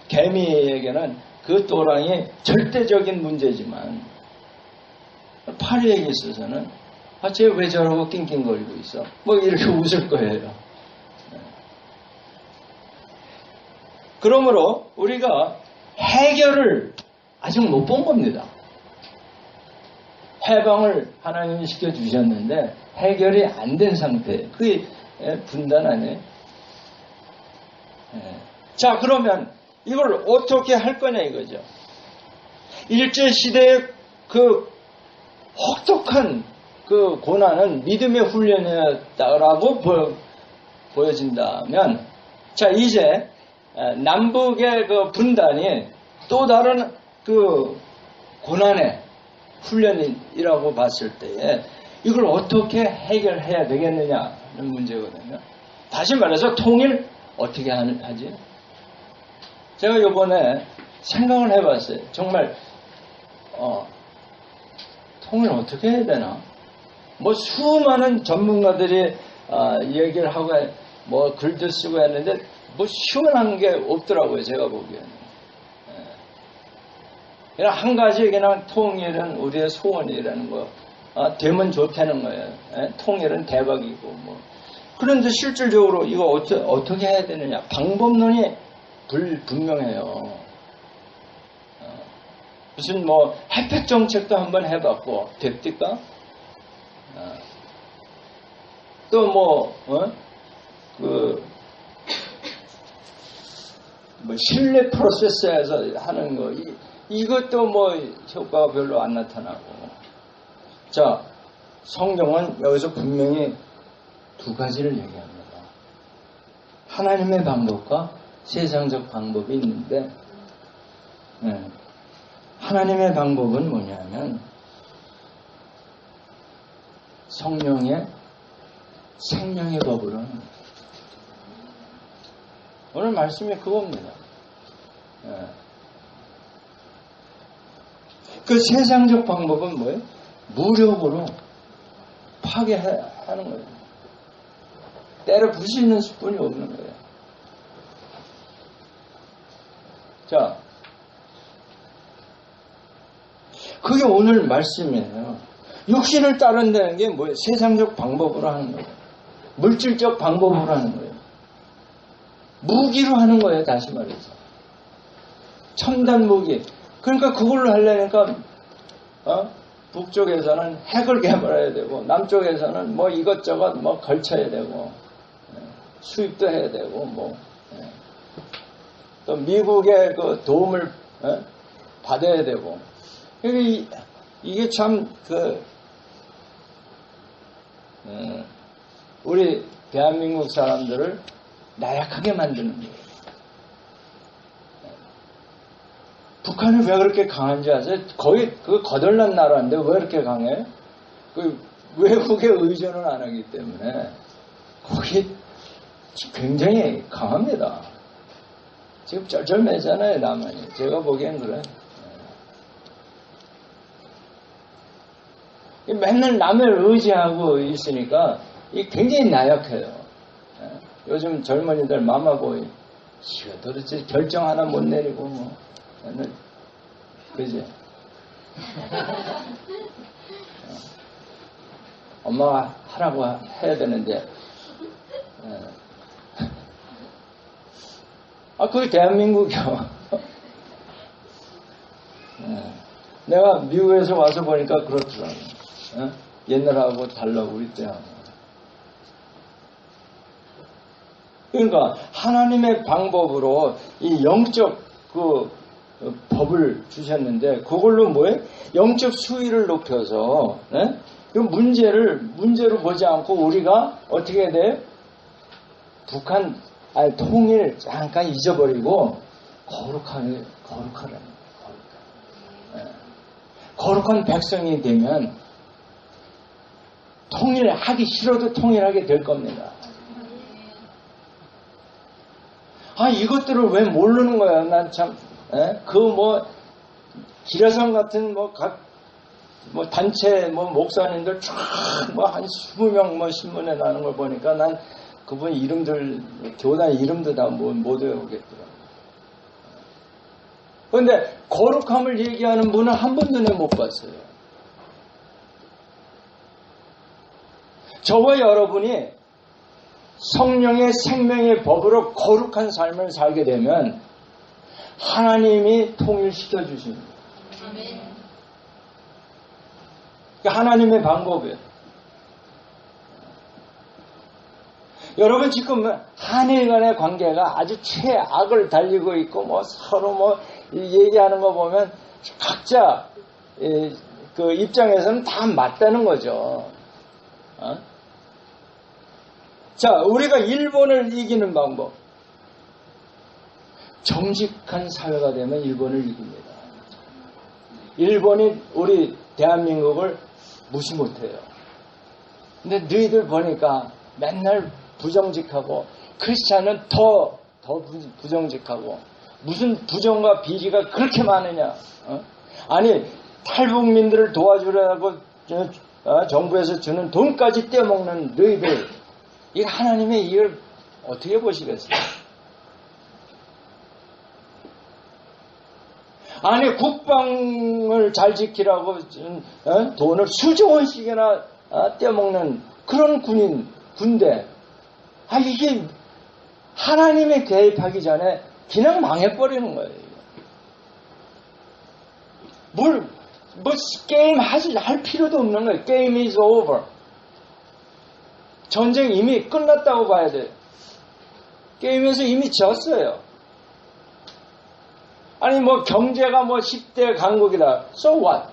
개미에게는 그 또랑이 절대적인 문제지만 파리에게 있어서는 쟤 왜 저러고 낑낑거리고 있어? 뭐 이렇게 웃을 거예요. 그러므로 우리가 해결을 아직 못 본 겁니다. 해방을 하나님이 시켜주셨는데 해결이 안 된 상태예요. 그게 분단 아니에요? 자, 그러면 이걸 어떻게 할 거냐 이거죠. 일제시대의 그 혹독한 그 고난은 믿음의 훈련이었다라고 보여진다면, 자, 이제 남북의 그 분단이 또 다른 그 고난의 훈련이라고 봤을 때에 이걸 어떻게 해결해야 되겠느냐는 문제거든요. 다시 말해서 통일 어떻게 하지? 제가 이번에 생각을 해봤어요. 정말 통일 어떻게 해야 되나? 뭐 수많은 전문가들이 얘기를 하고 뭐 글도 쓰고 했는데 뭐 시원한 게 없더라고요. 제가 보기에는. 그냥 한 가지 그냥 통일은 우리의 소원이라는 거. 되면 좋다는 거예요. 통일은 대박이고 뭐. 그런데 실질적으로 이거 어떻게 해야 되느냐? 방법론이 분명해요. 무슨 뭐 혜택 정책도 한번 해봤고 됩니까? 또 뭐 신뢰 프로세스에서 하는 거 이것도 뭐 효과가 별로 안 나타나고. 자, 성경은 여기서 분명히 두 가지를 얘기합니다. 하나님의 방법과 세상적 방법이 있는데, 하나님의 방법은 뭐냐면 성령의 생명의 법으로 하는 거예요. 오늘 말씀이 그겁니다. 그 세상적 방법은 뭐예요? 무력으로 파괴하는 거예요. 때려 부수는 수뿐이 없는 거예요. 자, 그게 오늘 말씀이에요. 육신을 따른다는 게 뭐예요? 세상적 방법으로 하는 거예요. 물질적 방법으로 하는 거예요. 무기로 하는 거예요. 다시 말해서. 첨단 무기. 그러니까 그걸로 하려니까 북쪽에서는 핵을 개발해야 되고 남쪽에서는 뭐 이것저것 뭐 걸쳐야 되고 수입도 해야 되고 뭐 또 미국의 그 도움을 받아야 되고 이게 참 우리 대한민국 사람들을 나약하게 만드는 거예요. 북한이 왜 그렇게 강한지 아세요? 거의 거덜난 나라인데 왜 그렇게 강해? 외국에 의존을 안 하기 때문에 거기 굉장히 강합니다. 지금 쩔쩔매잖아요, 남한이. 제가 보기엔 그래. 맨날 남을 의지하고 있으니까 굉장히 나약해요. 요즘 젊은이들 마마보이 도대체 결정 하나 못 내리고 뭐 그지? 엄마가 하라고 해야 되는데 그게 대한민국이요. 내가 미국에서 와서 보니까 그렇더라고요. 옛날하고 달라 우리 때하고. 그러니까 하나님의 방법으로 이 영적 법을 주셨는데 그걸로 뭐예요? 영적 수위를 높여서 그 문제로 보지 않고 우리가 어떻게 해야 돼요? 통일 잠깐 잊어버리고 거룩하라는 거예요. 거룩한 백성이 되면 통일하기 싫어도 통일하게 될 겁니다. 이것들을 왜 모르는 거야? 난 참, 기라성 같은 단체 목사님들 쫙 한 20명 신문에 나는 걸 보니까 난 그분 이름들, 교단 이름도 다 못 외우겠더라고요. 그런데 거룩함을 얘기하는 분은 한 번도 내가 못 봤어요. 저와 여러분이 성령의 생명의 법으로 거룩한 삶을 살게 되면 하나님이 통일시켜 주십니다. 하나님의 방법이에요. 여러분 지금 한일 간의 관계가 아주 최악을 달리고 있고 서로 얘기하는 거 보면 각자 그 입장에서는 다 맞다는 거죠. 자, 우리가 일본을 이기는 방법. 정직한 사회가 되면 일본을 이깁니다. 일본이 우리 대한민국을 무시 못해요. 근데 너희들 보니까 맨날 부정직하고 크리스찬은 더 부정직하고 무슨 부정과 비리가 그렇게 많으냐. 아니 탈북민들을 도와주려고 정부에서 주는 돈까지 떼어먹는 너희들, 이 하나님의 일을 어떻게 보시겠어요? 아니 국방을 잘 지키라고 돈을 수조 원씩이나 떼먹는 그런 군대. 이게 하나님의 개입하기 전에 그냥 망해버리는 거예요. 뭐 게임 할 필요도 없는 거예요. 게임 is over. 전쟁 이미 끝났다고 봐야 돼요. 게임에서 이미 졌어요. 아니 뭐 경제가 뭐 10대 강국이다. So what?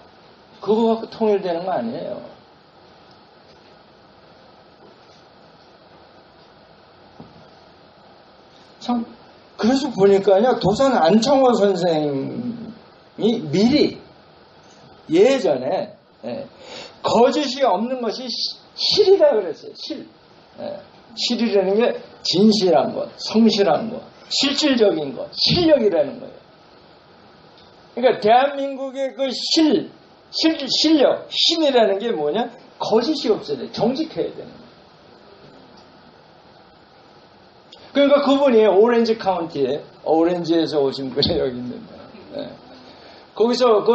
그거 갖고 통일되는 거 아니에요. 참 그래서 보니까요. 도산 안창호 선생이 미리 예전에 거짓이 없는 것이 실이라 그랬어요. 실이라는 게 진실한 것, 성실한 것, 실질적인 것, 실력이라는 거예요. 그러니까 대한민국의 그 실력, 힘이라는 게 뭐냐? 거짓이 없어야 돼. 정직해야 되는 거예요. 그러니까 그분이 오렌지 카운티에, 오렌지에서 오신 분이 여기 있는데, 거기서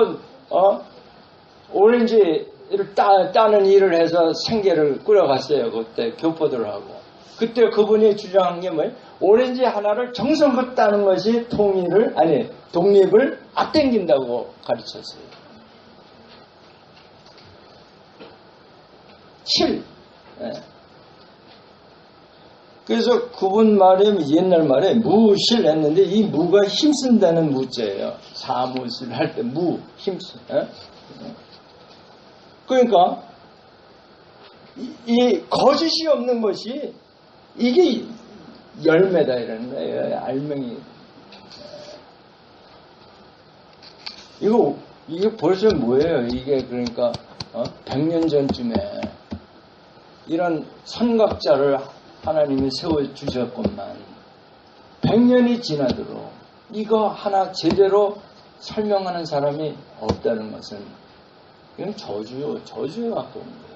오렌지를 따는 일을 해서 생계를 꾸려갔어요. 그때 교포들 하고. 그때 그분이 주장한 게 뭐예요? 오렌지 하나를 정성껏 따는 것이 독립을 앞당긴다고 가르쳤어요. 그래서 그분 말에 옛날 말에 무실 했는데 이 무가 힘쓴다는 무자예요. 사무실 할 때 힘쓴. 그러니까 이 거짓이 없는 것이 이게 열매다 이러는 거예요. 알맹이. 이게 벌써 뭐예요? 이게 그러니까 100년 전쯤에 이런 선각자를 하나님이 세워주셨건만 100년이 지나도록 이거 하나 제대로 설명하는 사람이 없다는 것은 이건 저주에 가까운 거예요.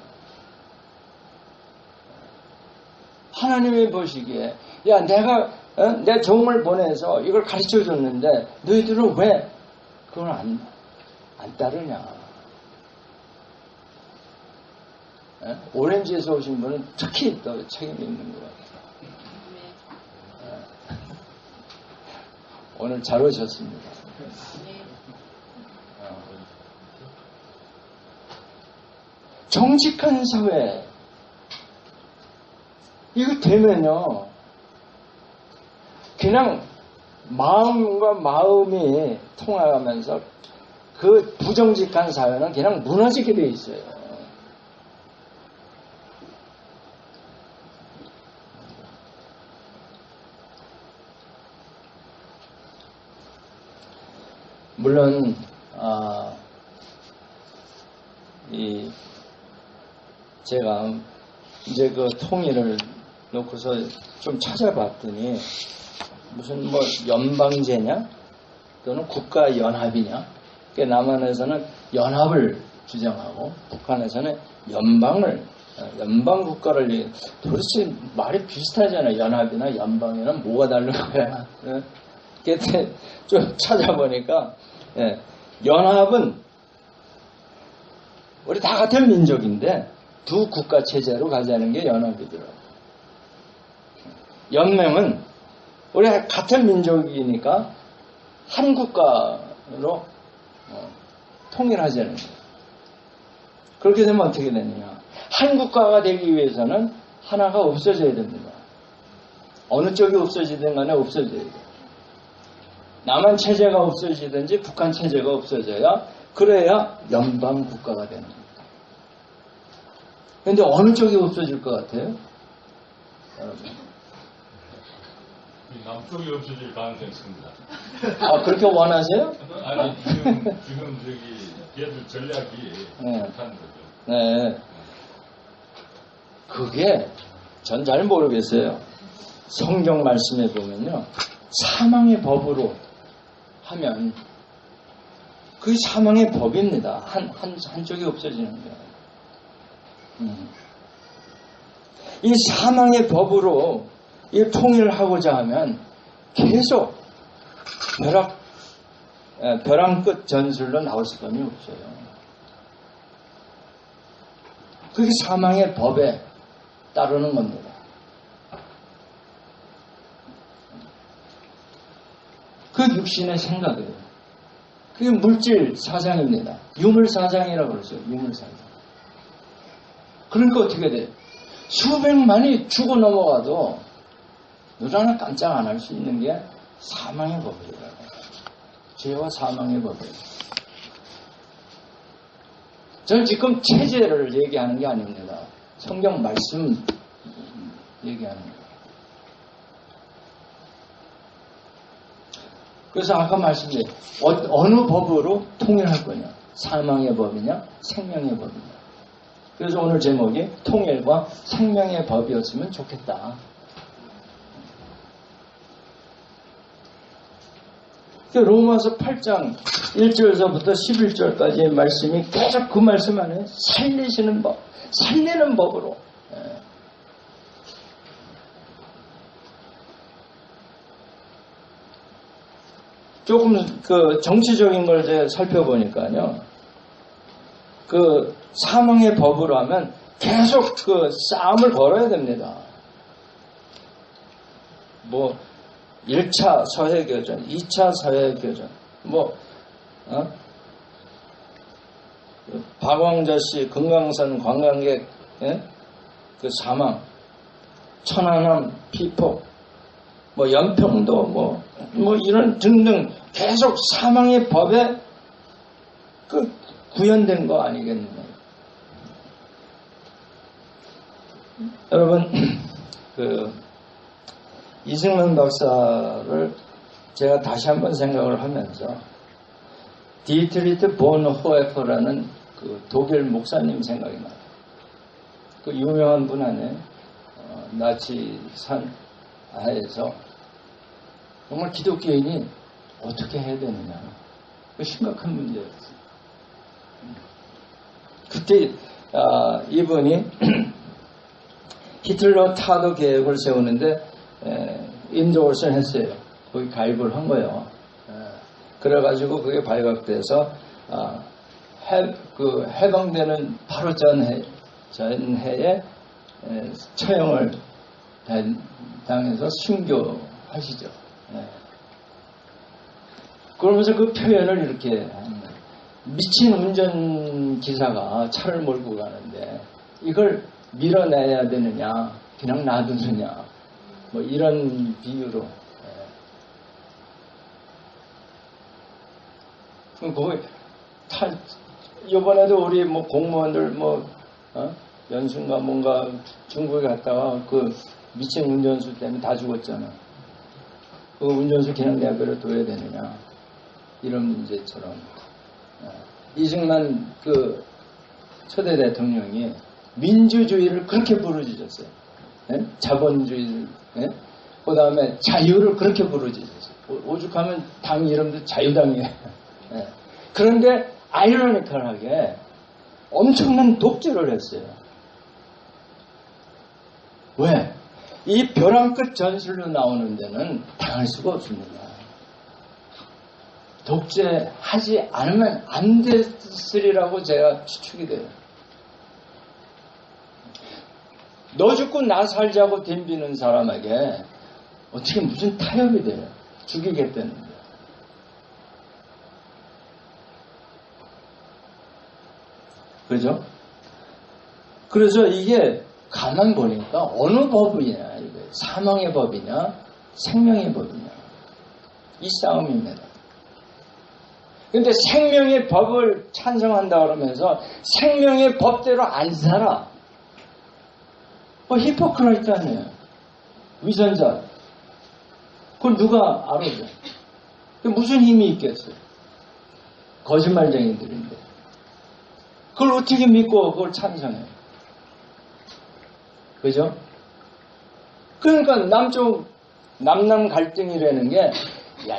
하나님이 보시기에 야 내가 내 종을 보내서 이걸 가르쳐 줬는데 너희들은 왜 그걸 안 따르냐. 오렌지에서 오신 분은 특히 더 책임이 있는 것 같아요. 오늘 잘 오셨습니다. 정직한 사회 이거 되면요 그냥 마음과 마음이 통하면서 그 부정직한 사회는 그냥 무너지게 돼 있어요. 물론 제가 이제 그 통일을 놓고서 좀 찾아봤더니 무슨 뭐 연방제냐 또는 국가연합이냐. 그러니까 남한에서는 연합을 주장하고 북한에서는 연방 국가를 도대체 말이 비슷하잖아요. 연합이나 연방이나 뭐가 다른 거야. 그때 좀 찾아보니까 연합은 우리 다 같은 민족인데 두 국가 체제로 가자는 게 연합이더라고요. 연맹은 우리 같은 민족이니까 한 국가로 통일하자는 거예요. 그렇게 되면 어떻게 되느냐. 한 국가가 되기 위해서는 하나가 없어져야 됩니다. 어느 쪽이 없어지든 간에 없어져야 돼요. 남한 체제가 없어지든지 북한 체제가 없어져야 그래야 연방 국가가 되는 겁니다. 그런데 어느 쪽이 없어질 것 같아요? 여러분. 남쪽이 없어질 가능성이 있습니다. 그렇게 원하세요? 아니 지금 얘들 전략이 못하는 거죠. 네. 그게 전 잘 모르겠어요. 성경 말씀에 보면요. 사망의 법으로 하면 그게 사망의 법입니다. 한쪽이 없어지는 거예요. 이 사망의 법으로 이 통일을 하고자 하면 계속 벼랑 끝 전술로 나올 수감이 없어요. 그게 사망의 법에 따르는 겁니다. 그 육신의 생각이에요. 그게 물질 사상입니다. 유물 사상이라고 그러죠. 유물 사상. 그러니까 어떻게 돼요? 수백만이 죽어 넘어가도 눈 하나 깜짝 안 할 수 있는 게 사망의 법이에요. 죄와 사망의 법이에요. 저는 지금 체제를 얘기하는 게 아닙니다. 성경 말씀 얘기하는 거예요. 그래서 아까 말씀드린 어느 법으로 통일할 거냐? 사망의 법이냐? 생명의 법이냐? 그래서 오늘 제목이 통일과 생명의 법이었으면 좋겠다. 로마서 8장 1절서부터 11절까지의 말씀이 계속 그 말씀 안에 살리시는 법, 살리는 법으로. 조금 그 정치적인 걸 제가 살펴보니까요. 그 사망의 법으로 하면 계속 그 싸움을 걸어야 됩니다. 뭐 1차 서해교전, 2차 서해교전, 박왕자씨 금강산 관광객 그 사망, 천안함 피폭, 연평도 이런 등등 계속 사망의 법에 그 구현된 거 아니겠느냐. 여러분 그 이승만 박사를 제가 다시 한번 생각을 하면서 디트리트 본호에퍼라는 그 독일 목사님 생각이 나요. 그 유명한 분 안에 나치산 하에서 정말 기독교인이 어떻게 해야 되느냐. 심각한 문제였어요. 그때 이분이 히틀러 타도 계획을 세우는데 인도어를 했어요. 거기 가입을 한 거예요. 그래가지고 그게 발각돼서 해방되는 바로 전해에 처형을 당해서 순교하시죠. 그러면서 그 표현을 이렇게 합니다. 미친 운전기사가 차를 몰고 가는데 이걸 밀어내야 되느냐 그냥 놔두느냐 이런 비유로. 거기 이번에도 우리 공무원들 연수인가 뭔가 중국에 갔다가 그 미친 운전수 때문에 다 죽었잖아. 그 운전수 그냥 내버려 둬야 되느냐 이런 문제처럼. 이승만 그 초대 대통령이 민주주의를 그렇게 부르짖었어요. 자본주의를. 그 다음에 자유를 그렇게 부르짖었어요. 오죽하면 당 이름도 자유당이에요. 그런데 아이러니컬하게 엄청난 독재를 했어요. 왜? 이 벼랑 끝 전술로 나오는 데는 당할 수가 없습니다. 독재하지 않으면 안 됐으리라고 제가 추측이 돼요. 너 죽고 나 살자고 덤비는 사람에게 어떻게 무슨 타협이 돼요? 죽이겠다는데. 그죠? 그래서 이게 가만 보니까 어느 법이냐, 이게 사망의 법이냐, 생명의 법이냐, 이 싸움입니다. 근데 생명의 법을 찬성한다 그러면서 생명의 법대로 안 살아. 히포크라이트 아니에요. 위선자. 그걸 누가 알아줘? 무슨 힘이 있겠어요? 거짓말쟁이들인데. 그걸 어떻게 믿고 그걸 찬성해요? 그죠? 그러니까 남남 갈등이라는 게,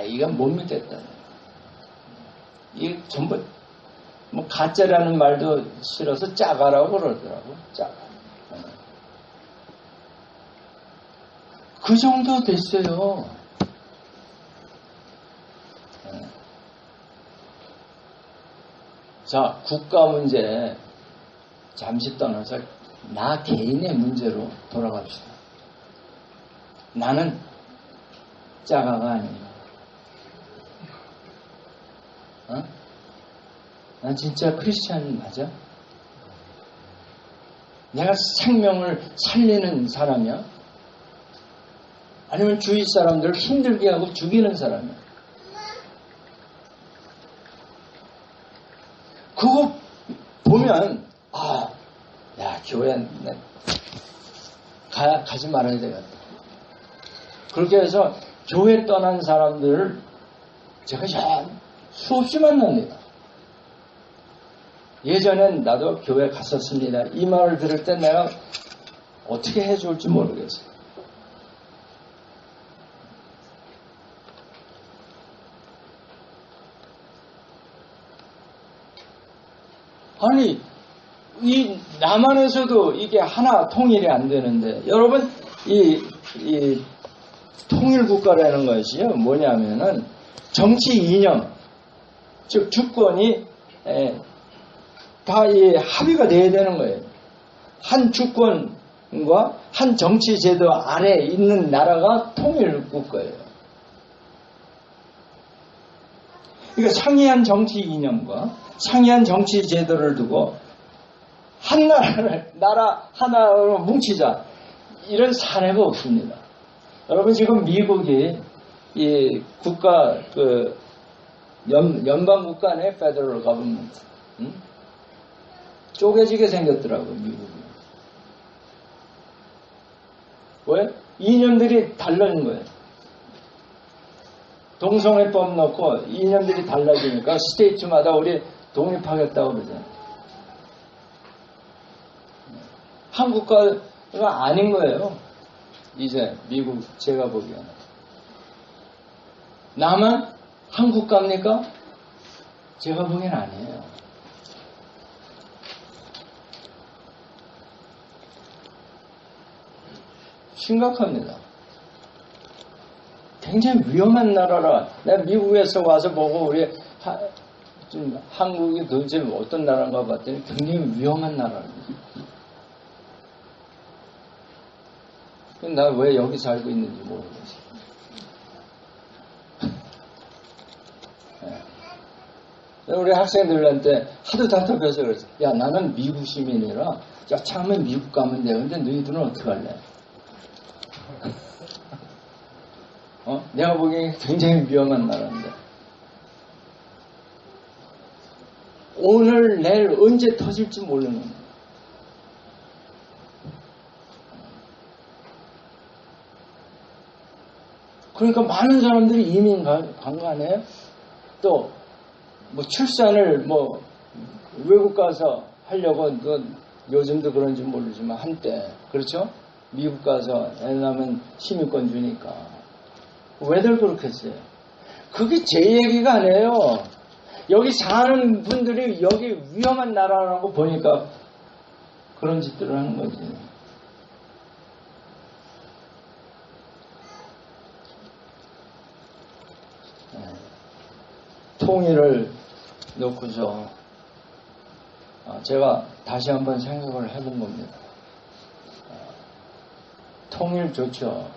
이건 못 믿겠다. 이게 전부, 가짜라는 말도 싫어서 짜가라고 그러더라고. 짜가. 그 정도 됐어요. 자, 국가 문제 잠시 떠나서 나 개인의 문제로 돌아갑시다. 나는 짜가가 아닙니다. 난 진짜 크리스찬 맞아? 내가 생명을 살리는 사람이야? 아니면 주위 사람들을 힘들게 하고 죽이는 사람이야? 그거 보면 야, 교회 가지 말아야 되겠다. 그렇게 해서 교회 떠난 사람들을 제가 수없이 만납니다. 예전엔 나도 교회 갔었습니다. 이 말을 들을 때 내가 어떻게 해줄지 모르겠어요. 아니, 이 남한에서도 이게 하나 통일이 안 되는데, 여러분, 이 통일국가라는 것이 뭐냐면은 정치 이념, 즉 주권이 다 이 합의가 돼야 되는 거예요. 한 주권과 한 정치 제도 아래에 있는 나라가 통일국가예요. 그러니까 상이한 정치 이념과 상이한 정치 제도를 두고 한 나라 하나로 뭉치자, 이런 사례가 없습니다. 여러분, 지금 미국이 이 국가 연방 국가 내 페더럴 거버먼트 쪼개지게 생겼더라고요, 미국이. 왜? 이념들이 다른 거예요. 동성애법 넣고 이념들이 달라지니까 스테이트마다 우리 독립하겠다고 그러잖아요. 한국가가 아닌 거예요. 이제 미국 제가 보기에는. 나만 한국가입니까? 제가 보기엔 아니에요. 심각합니다. 굉장히 위험한 나라라. 내가 미국에서 와서 보고 우리 좀 한국이 도대체 어떤 나라인가 봤더니 굉장히 위험한 나라입니다. 나 왜 여기 살고 있는지 모르겠어요. 우리 학생들한테 하도 답답해서 그랬어. 야, 나는 미국 시민이라 야, 처음에 미국 가면 돼. 근데 너희들은 어떻게 할래? 내가 보기엔 굉장히 위험한 나라인데. 오늘, 내일, 언제 터질지 모르는 거예요. 그러니까 많은 사람들이 이민 간 거 아니에요? 또, 출산을 외국 가서 하려고, 요즘도 그런지 모르지만, 한때, 그렇죠? 미국 가서 애 낳으면 시민권 주니까. 왜들 그렇게 했어요? 그게 제 얘기가 아니에요. 여기 사는 분들이 여기 위험한 나라라고 보니까 그런 짓들을 하는 거지. 통일을 놓고서 제가 다시 한번 생각을 해본 겁니다. 통일 좋죠.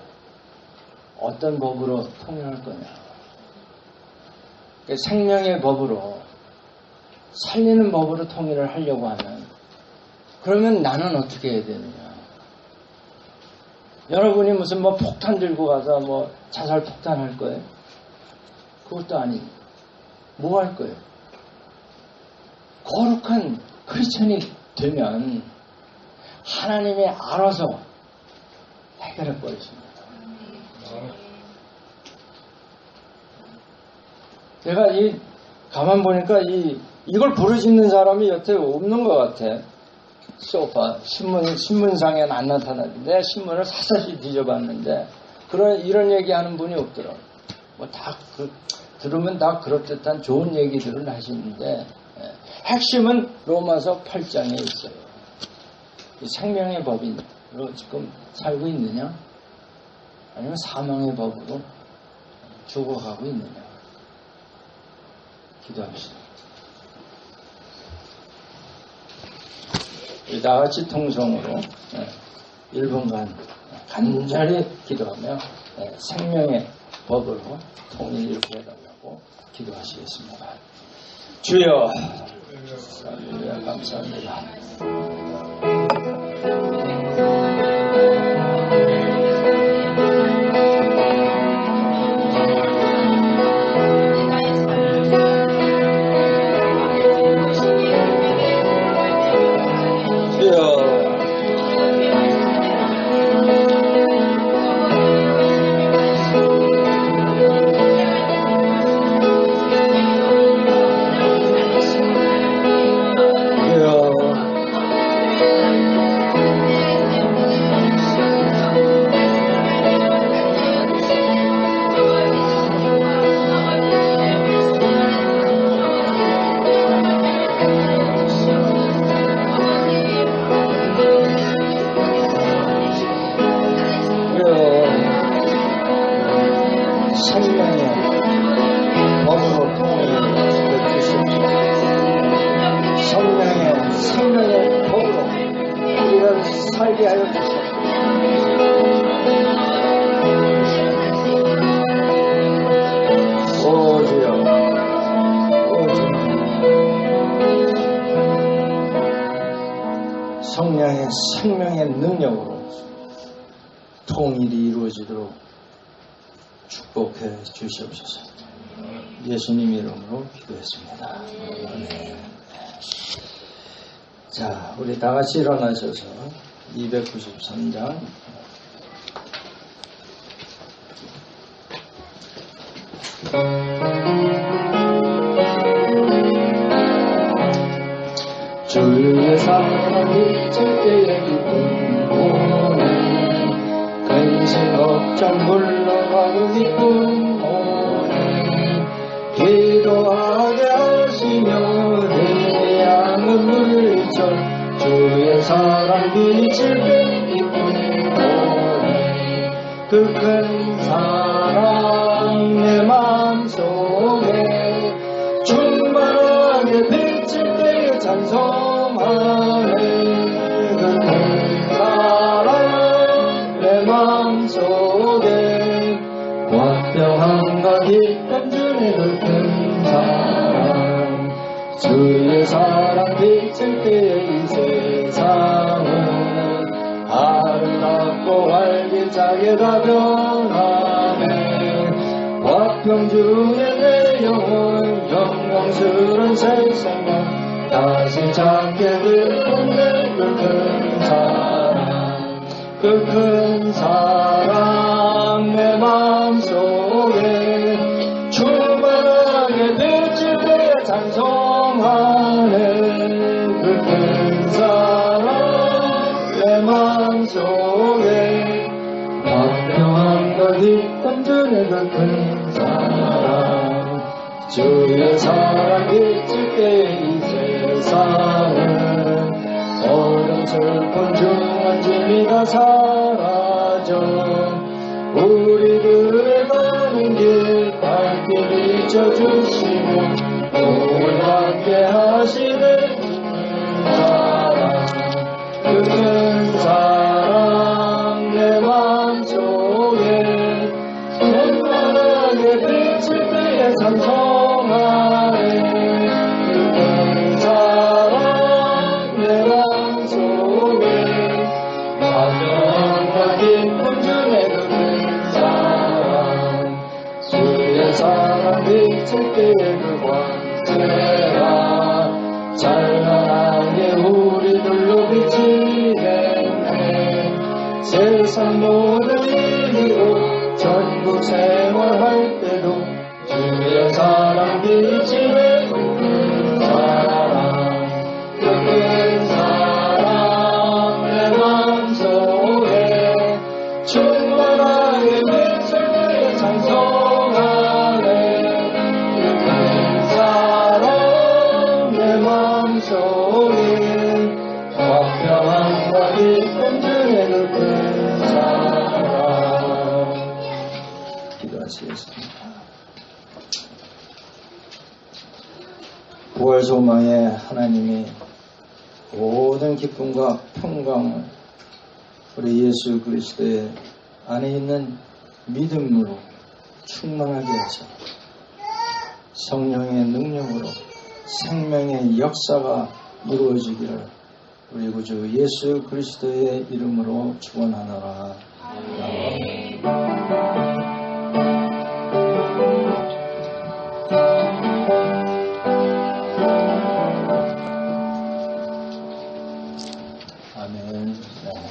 어떤 법으로 통일할 거냐. 생명의 법으로, 살리는 법으로 통일을 하려고 하면, 그러면 나는 어떻게 해야 되느냐. 여러분이 무슨 폭탄 들고 가서 자살 폭탄 할 거예요? 그것도 아니고. 뭐 할 거예요? 거룩한 크리스천이 되면 하나님이 알아서 해결해 버리십니다. 내가 가만 보니까 이걸 부르짖는 사람이 여태 없는 것 같아. 소파, 신문상에는 안 나타나는데, 내가 신문을 사사시 뒤져봤는데, 이런 얘기하는 분이 없더라고. 들으면 다 그럴듯한 좋은 얘기들을 하시는데, 핵심은 로마서 8장에 있어요. 생명의 법으로 지금 살고 있느냐? 아니면 사망의 법으로 죽어가고 있느냐? 기도합시다. 우리 다 같이 통성으로 1분간 간절히 기도하며 생명의 법으로 통일 이렇게 해달라고 기도하시겠습니다. 주여, 할렐루야, 감사합니다. 생명의 법으로 우리를 살게 하여 주시옵소서. 오 주여, 오 주여, 성령의 생명의 능력으로 통일이 이루어지도록 축복해 주시옵소서. 예수님 이름으로 기도했습니다. 아멘. 자, 우리 다 같이 일어나셔서 293장 주의 사랑이 제때에 기쁨 오네 근심 걱정 물러가고 기쁨 오네 기도하게 하시며 내 양은 물리쳐 주의 사랑 빛을 기쁨 오네 그 큰 사랑 내 마음속에 충만하게 비칠 때에 찬송하네 그 큰 사랑 내 마음속에 화평함과 기쁨 주네 그 큰 사랑 주의 사랑 비칠 때에 이 세상은 아름답고 활기차게 다 변하네 화평 중에 내 영혼 영광스런 새 생명 다시 찾게 될 건데 그 큰 사랑 그 큰 사랑 내 마음속에 충만하게 비칠 때에 찬송하네 그 큰 사랑 내 마음속에 화평함과 기쁨 주네 그 큰 사랑 주의 사랑 비칠 때에 이 세상은 어둠 슬픈 중한짐이 다 사라져 우리들의 가는 길 밝게 비춰주시고 복을 받게 하시네 그 큰 사랑 내 마음속에 충만하게 비칠 때에 찬송하네 그 큰 사랑 내 마음속에 화평과 기쁨 주네 그 큰 사랑 주의 사랑 비칠 때에 그 광채가 찬란하게 우리들로 비치네 세상 모든 일이고 전국 생활할 때도 주의 사랑 비치네 그 큰 사랑 그 큰 사랑 내 마음속에 충만하게 비칠 때에 찬송하네 그 큰 사랑 내 마음속에 화평함과 기쁨 주네 그 큰 사랑 기도하시겠습니다. 부활 소망에 하나님이 모든 기쁨과 평강을 우리 예수 그리스도의 안에 있는 믿음으로 충만하게 하셔 성령의 능력으로 생명의 역사가 이루어지기를 우리 구주 예수 그리스도의 이름으로 축원하노라. 아멘. 아멘. 네.